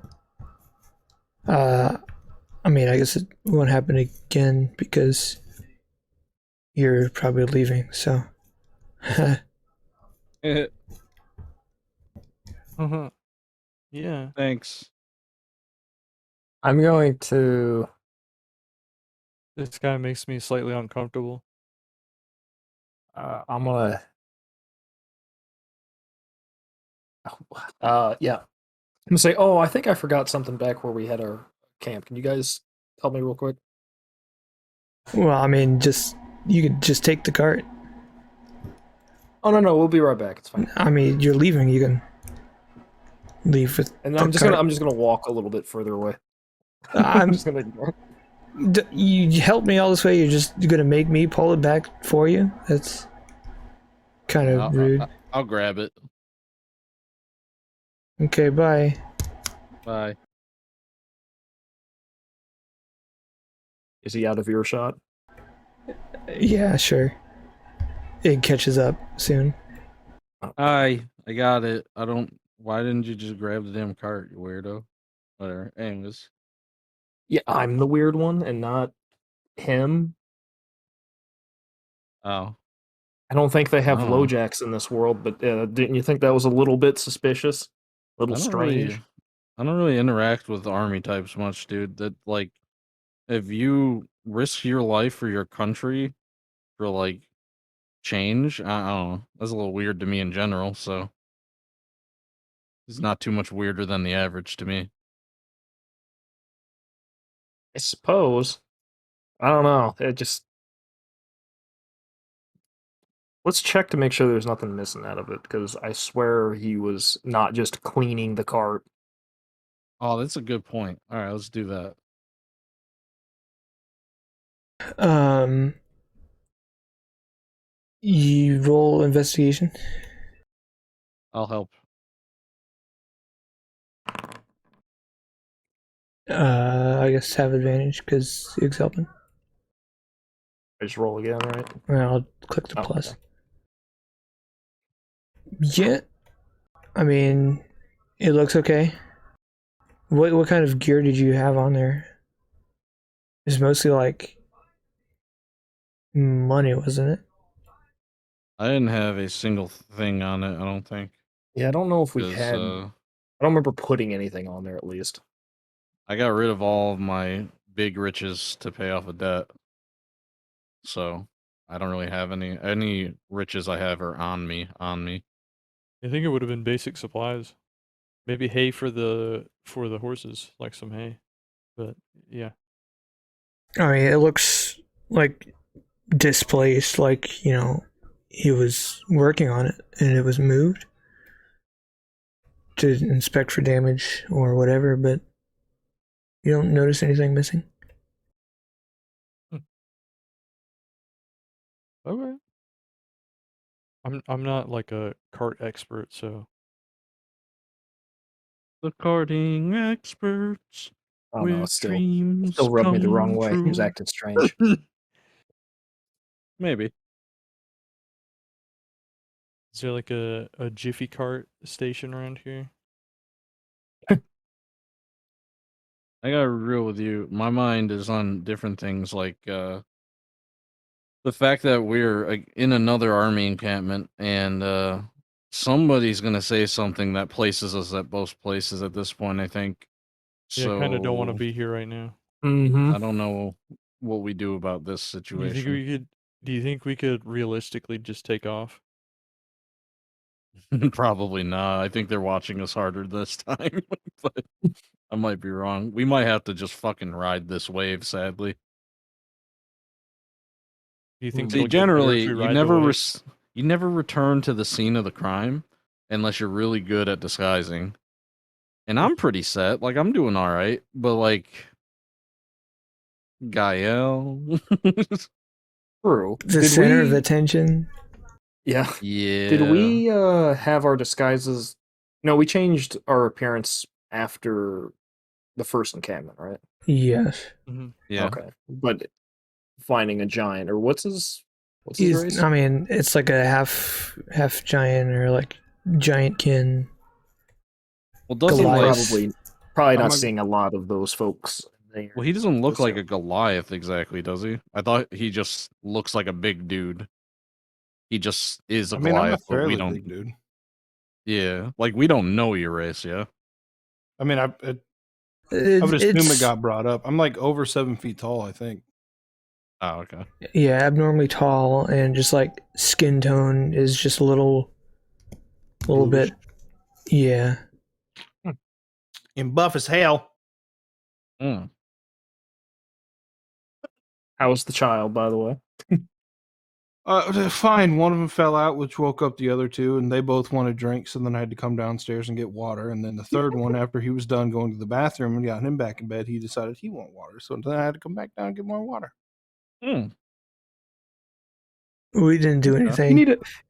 I mean, I guess it won't happen again because you're probably leaving, so." Yeah. Thanks. I'm going to. This guy makes me slightly uncomfortable. I'm gonna. Yeah. I'm gonna say, oh, I think I forgot something back where we had our camp. Can you guys help me real quick? Well, I mean, you could just take the cart. Oh no, we'll be right back. It's fine. I mean, you're leaving. You can leave with And the I'm just cart. gonna walk a little bit further away. I'm just gonna ignore. You helped me all this way. You're gonna make me pull it back for you? That's kind of rude. I'll grab it. Okay, bye. Bye. Is he out of earshot? Yeah, sure. It catches up soon. I got it. Why didn't you just grab the damn cart, you weirdo? Whatever. Anyways. Yeah, I'm the weird one and not him. Oh. I don't think they have Oh. LoJacks in this world, but didn't you think that was a little bit suspicious? A little strange? I don't really interact with army types much, dude. That, like, if you risk your life for your country for, like, change, I don't know. That's a little weird to me in general, so it's not too much weirder than the average to me. I suppose. I don't know. It just. Let's check to make sure there's nothing missing out of it, because I swear he was not just cleaning the cart. Oh, that's a good point. All right, let's do that. You roll investigation. I'll help. I guess have advantage because Hugh's helping. I just roll again, right? I'll click the Oh, plus. okay. Yeah, I mean, it looks okay. What kind of gear did you have on there? It's mostly like money, wasn't it? I didn't have a single thing on it, I don't think. Yeah, I don't know if we 'Cause, had. I don't remember putting anything on there, at least. I got rid of all of my big riches to pay off a debt. So I don't really have any riches I have are on me. I think it would have been basic supplies. Maybe hay for the horses, like some hay. But yeah. I mean, it looks like displaced, like, he was working on it and it was moved to inspect for damage or whatever, but you don't notice anything missing. Okay. I'm not like a cart expert, so The carting experts Oh no, with it dreams still rubbed me the wrong come way. He was true. acting strange. Maybe. is there like a Jiffy Cart station around here? I gotta be real with you. My mind is on different things, like the fact that we're in another army encampment and somebody's gonna say something that places us at both places at this point, I think. Yeah, I kind of don't want to So be here right now. Mm-hmm. I don't know what we do about this Do you think situation. we could? Do you think we could realistically just take off? Probably not. I think they're watching us harder this time, but I might be wrong. We might have to just fucking ride this wave, sadly. Do you think See, it'll get better if generally, we ride the wave? you never return to the scene of the crime unless you're really good at disguising. And I'm pretty set. Like, I'm doing all right. But, like, Gael. True. The center of attention. Yeah. Yeah. Did we have our disguises? No, we changed our appearance after the first encampment, right? Yes. Mm-hmm. Yeah. Okay. But finding a giant, or what's his race? I mean, it's like a half giant or like giant kin. Well, doesn't Goliath. Probably I'm not a- seeing a lot of those folks there. Well, he doesn't look Just like so- a Goliath exactly, does he? I thought he just looks like a big dude. He just is a I mean, I'm a Goliath, but we fairly don't. big dude. Yeah, like we don't know your race, yeah. I mean, I It, would assume it's, it got brought up. I'm like over 7 feet tall, I think. Oh, okay. yeah, abnormally tall, and just like skin tone is just a little Bluish. bit. Yeah. And buff as hell. Mm. How's the child, by the way? Fine. One of them fell out, which woke up the other two, and they both wanted drinks. So then I had to come downstairs and get water. And then the third one, after he was done going to the bathroom and got him back in bed, he decided he wanted water. So then I had to come back down and get more water. Mm. We didn't do anything.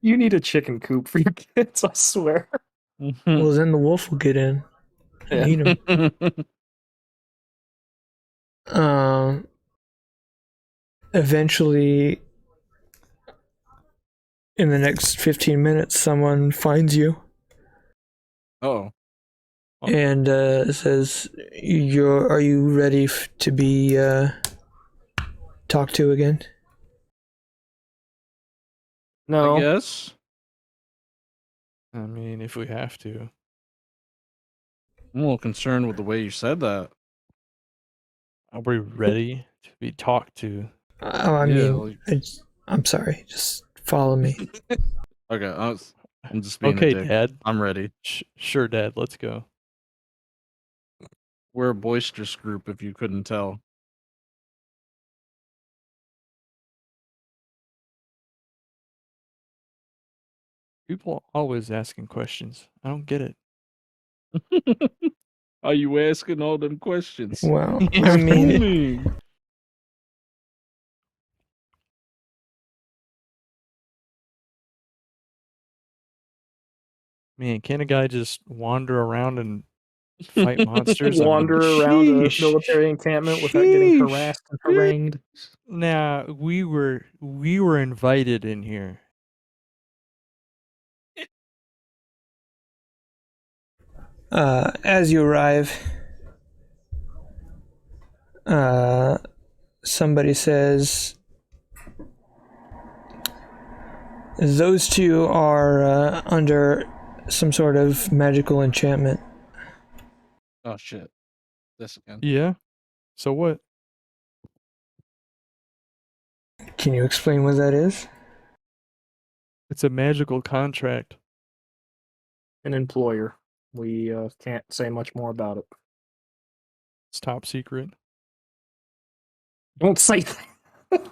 You need a chicken coop for your kids, I swear. Well, then the wolf will get in and eat him. Eventually, in the next 15 minutes, someone finds you Oh. and says, "Are you ready to be talked to again?" No. I guess. I mean, if we have to. I'm a little concerned with the way you said that. Are we ready to be talked to? I Yeah, mean, I'm sorry. Just follow me. Okay, I'm just being a Okay, dick. Dad. I'm ready. Sure, Dad. Let's go. We're a boisterous group, if you couldn't tell. People are always asking questions. I don't get it. Are you asking all them questions? Well, I mean, Man, can a guy just wander around and fight monsters? Wander around a sheesh. military encampment without getting Sheesh. harassed and harangued. Now we were invited in here. as you arrive, somebody says, "Those two are under some sort of magical enchantment." Oh shit. This again. Yeah. So what? Can you explain what that is? It's a magical contract. An employer. We can't say much more about it. It's top secret. Don't say that.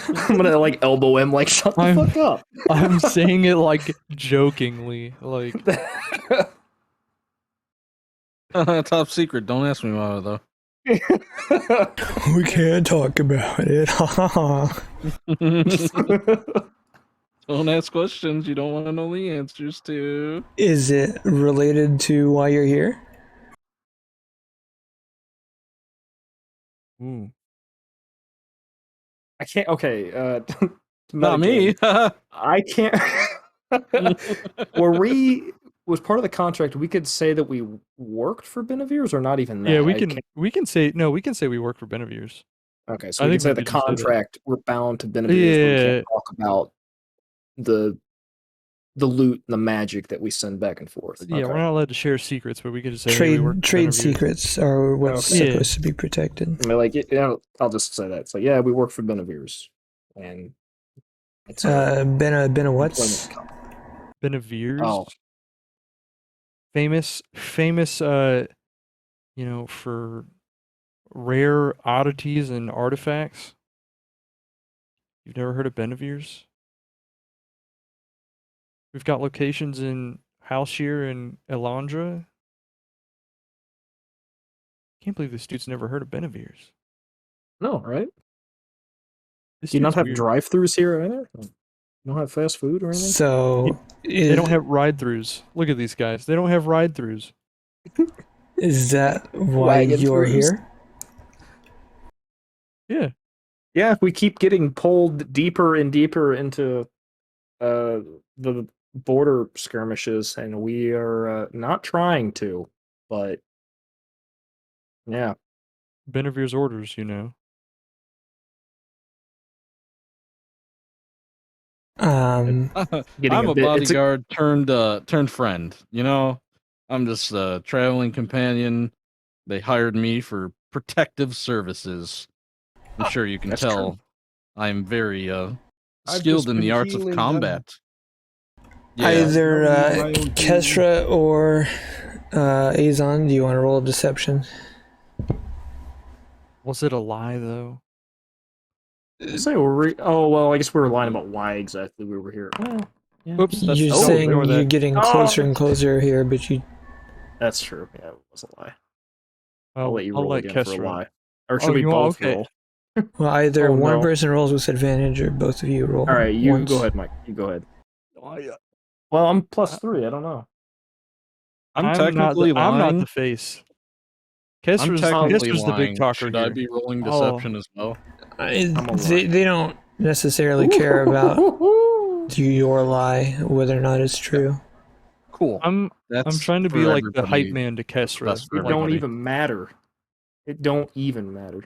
I'm gonna like elbow him, like shut the I'm- fuck up. I'm saying it like jokingly, like Top secret. Don't ask me about it though. We can't talk about it. Don't ask questions you don't want to know the answers to. Is it related to why you're here? ooh. I can't. Okay, Not me. I can't. Was part of the contract? We could say that we worked for Benevir's, or not even that. Yeah, I we can't- can say we work for Benevir's. Okay, so I we can think say we the could just say that. contract. We're bound to Benevir's, but we Yeah. can't talk about the loot and the magic that we send back and forth. Yeah, we're Okay. not allowed to share secrets, but we could just say hey, we work for Trade Benevir's. secrets are what's Okay. supposed to be protected. I mean, like, I'll just say that. It's like, yeah, we work for Benevir's, and it's Been a what's? employment company. Benevir's. Oh, Famous for rare oddities and artifacts. You've never heard of Benevir's? We've got locations in Halshire and Elandra. Can't believe this dude's never heard of Benevir's. no, right? This Do you not dude's have weird. drive-throughs here either? You don't have fast food or anything? So They don't have ride-throughs. Look at these guys. They don't have ride-throughs. Is that why Wagon you're throughs. here? Yeah. Yeah, if we keep getting pulled deeper and deeper into the border skirmishes, and we are not trying to, but yeah. Benevir's orders, you know. Getting I'm a a bit- it's a- bodyguard turned friend. You know, I'm just a traveling companion. They hired me for protective services. I'm sure you can That's tell true. I'm very I've skilled just in been the arts of healing combat. Yeah, Either I've known my own Kesra or Azon, do you want to roll deception? Was it a lie though? Say oh well, I guess we were lying about why exactly we were here. Well, yeah. Oops, that's You're Oh, saying ignore you're that. getting closer and closer here, but you That's true. Yeah, it was a lie. I'll I'll let you I'll roll let again for a Kesra. lie. Or should Oh, we you want- both okay. roll? well either Oh, one no. person rolls with advantage or both of you roll. All right, you once. go ahead, Mike. You go ahead. Oh, yeah. Well, I'm +3. I don't know. I'm not technically the, I'm not lying. the face. I'm Kesra's technically the big lying. talker Should here. I be rolling Oh. deception as well? I'm a They, lie. they don't necessarily care about your lie, whether or not it's true. Cool. I'm That's trying to for be like the everybody. hype man to Kesra. That's for It don't everybody. even matter. It don't even matter.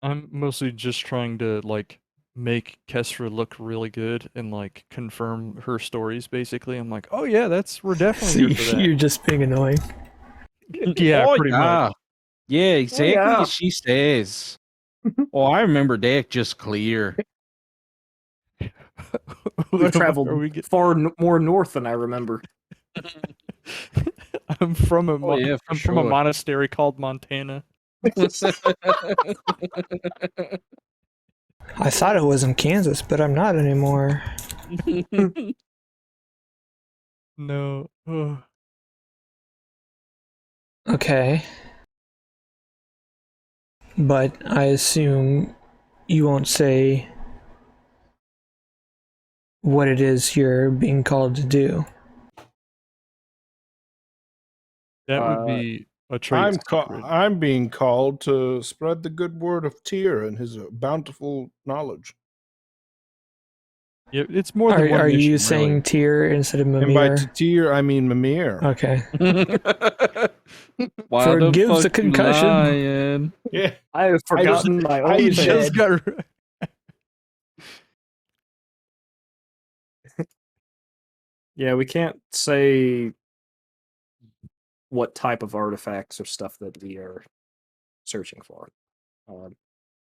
I'm mostly just trying to like make Kesra look really good and like confirm her stories. Basically, I'm like, oh yeah, we're definitely So here for that. you're just being annoying. Yeah, Oh, pretty yeah. Yeah, exactly yeah. as she says. Oh, I remember that just clear. much. We've What traveled are we get? far more north than I remember. I'm from a Oh, yeah, for I'm from a sure. monastery called Montana. I thought it was in Kansas, but I'm not anymore. No. Ugh. Okay. But I assume you won't say what it is you're being called to do. That would Uh, be a trade secret. I'm being called to spread the good word of Tyr and his bountiful knowledge. Yeah, it's more than one Are mission, you saying really. Tyr instead of And by Mimir? Tyr, I mean Mimir. Okay. Why Forgive the fuck you concussion. lying? Yeah. I have forgotten my I own just head. got. Yeah, we can't say what type of artifacts or stuff that we are searching for.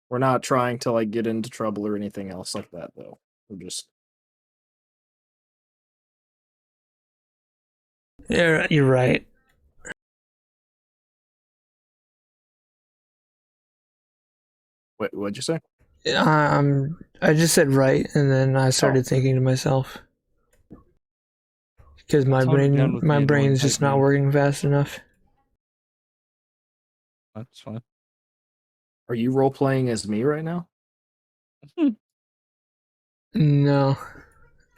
We're not trying to like get into trouble or anything else like that, though. We're just Yeah, you're right. what'd you say? I just said right, and then I started Oh. thinking to myself because my Tone it down with the annoying brain's just hype not man. working fast enough. That's fine. Are you role playing as me right now? No,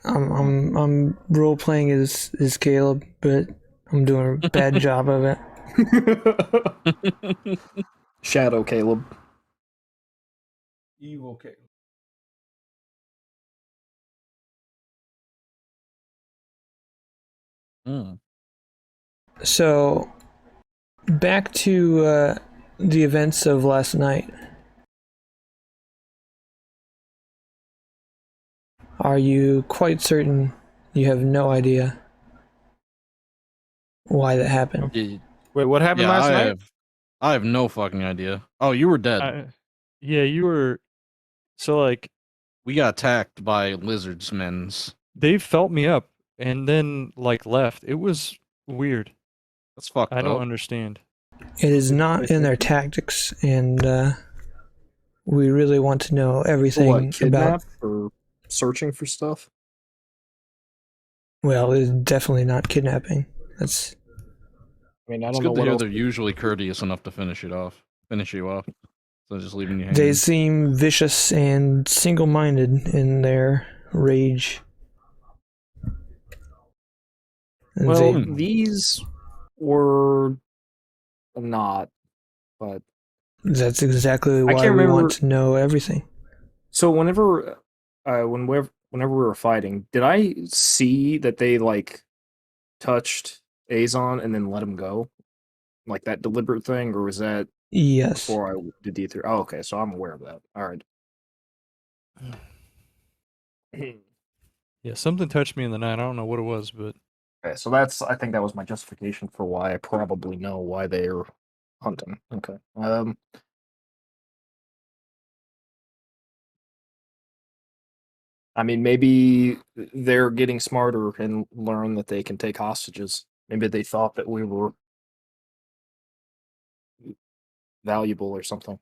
I'm role playing as Caleb, but I'm doing a bad job of it. Shadow Caleb. Evil Caleb. Mm. So, back to the events of last night. Are you quite certain you have no idea why that happened? Yeah, Wait, what happened last night? I have no fucking idea. Oh, you were dead. Yeah, you were. So like, We got attacked by lizards men's. they felt me up and then like left. It was weird. That's fucked I don't up. understand. It is not in their tactics, and we really want to know everything What, kidnap about. or searching for stuff? Well, it's definitely not kidnapping. That's I mean, I It's don't know good to what hear else. they're usually courteous enough to finish you off. So just leaving you hanging. they seem vicious and single-minded in their rage. And Well, they- these were not but That's exactly why can't we remember- want to know everything. so whenever we were fighting, did I see that they like touched Azon and then let him go, like that deliberate thing, or was that Yes. before I did D3? Oh, okay, so I'm aware of that. All right. Yeah, something touched me in the night. I don't know what it was, but Okay, so I think that was my justification for why I probably know why they're hunting. Okay. I mean, maybe they're getting smarter and learn that they can take hostages. Maybe they thought that we were valuable or something.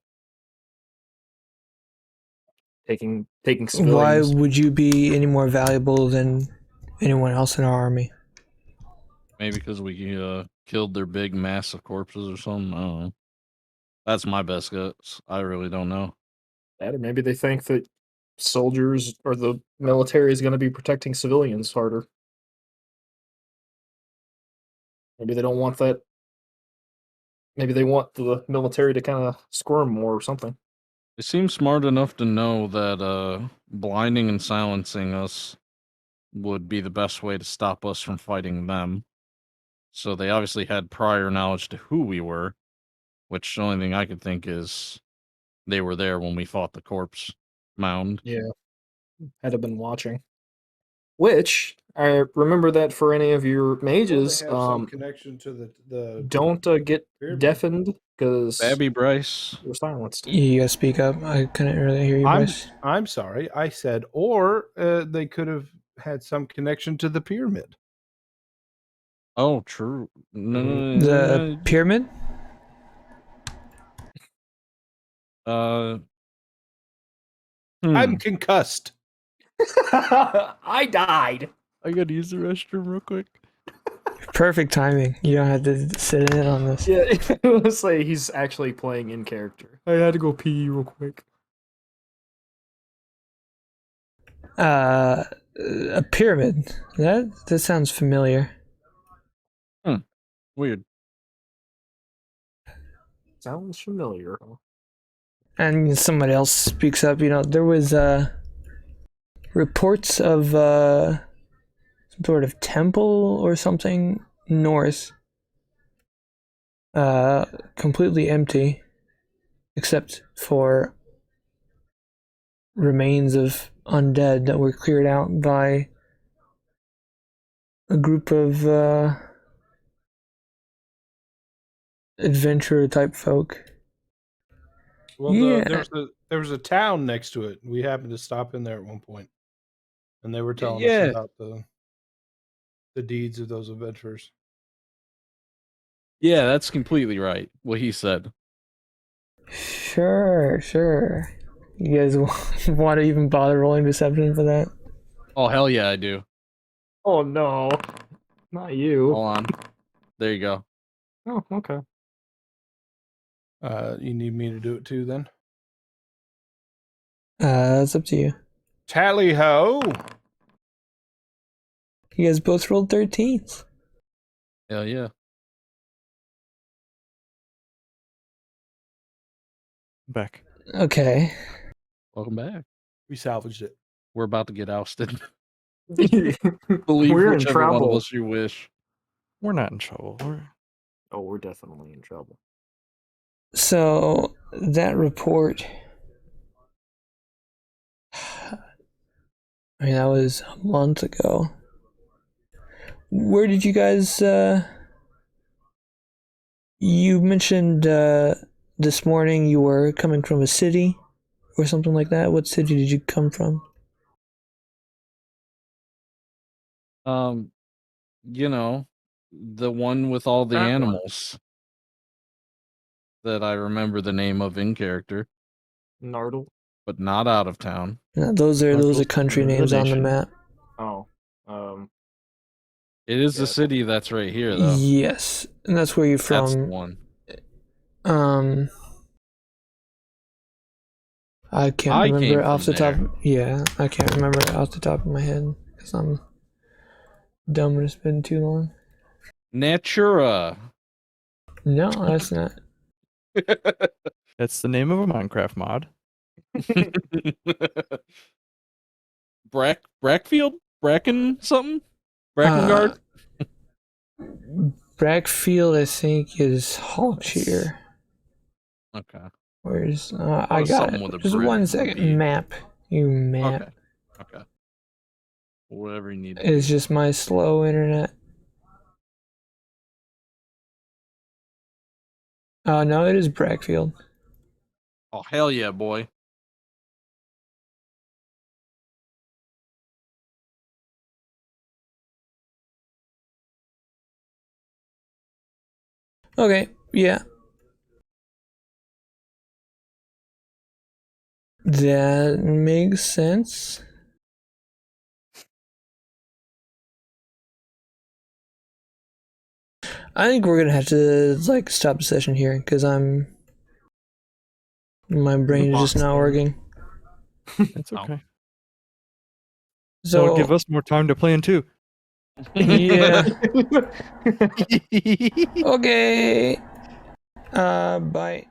Taking Why civilians. would you be any more valuable than anyone else in our army? Maybe because we killed their big mass of corpses or something. I don't know. That's my best guess. I really don't know. That, or maybe they think that soldiers or the military is going to be protecting civilians harder. Maybe they don't want that. Maybe they want the military to kind of squirm more or something. They seem smart enough to know that blinding and silencing us would be the best way to stop us from fighting them. So they obviously had prior knowledge to who we were, which the only thing I could think is they were there when we fought the corpse mound. Yeah, had to been watching. Which I remember that for any of your mages, Well, they have some connection to the don't get pyramid. deafened because Babby Bryce. we're silenced. You guys speak up. I couldn't really hear you, Bryce. I'm sorry. I said, or they could have had some connection to the pyramid. Oh, true. No, The pyramid? I'm concussed. I died. I gotta use the restroom real quick. Perfect timing. You don't have to sit in on this. Yeah, let's say he's actually playing in character. I had to go pee real quick. A pyramid. That sounds familiar. Weird. Sounds familiar. Huh? And somebody else speaks up. There was reports of some sort of temple or something north, completely empty, except for remains of undead that were cleared out by a group of adventurer type folk. Well, Yeah. there was a town next to it. We happened to stop in there at one point, and they were telling us about the deeds of those adventurers. Yeah, that's completely right. What he said. Sure. You guys want to even bother rolling deception for that? Oh, hell yeah, I do. Oh no, not you. Hold on. There you go. Oh, okay. You need me to do it too, then? It's up to you. Tally ho! You guys both rolled 13s. Hell yeah. Back. Okay. Welcome back. We salvaged it. We're about to get ousted. We're Believe in whichever one of trouble. us you wish. We're not in trouble. We're definitely in trouble. So that report, I mean, that was a month ago. Where did you guys, you mentioned this morning you were coming from a city or something like that. What city did you come from? The one with all the That one. animals that I remember the name of in character, Nardle. but not out of town. No, those are country the names on the nation. map. Oh, It is Yeah, the city that's right here, though. Yes, and that's where you're That's the from. one. I can't I remember came it off the from top. Yeah, I can't remember it off the top of my head because I'm dumb and it's been too long. Natura. No, that's not. That's the name of a Minecraft mod. Brackfield? Bracken something? Brackengard? Brackfield, I think, is Hawkshear. Okay. Where's Thought I of got something it. with a Just bridge one with a second. B. Map. You map. Okay. Okay. Whatever you need. It's just my slow internet. No, it is Brackfield. Oh, hell yeah, boy. Okay, yeah. That makes sense. I think we're gonna have to like stop the session here because my brain is just not working. That's Oh. okay. So That'll give us more time to plan too. yeah. Okay. Bye.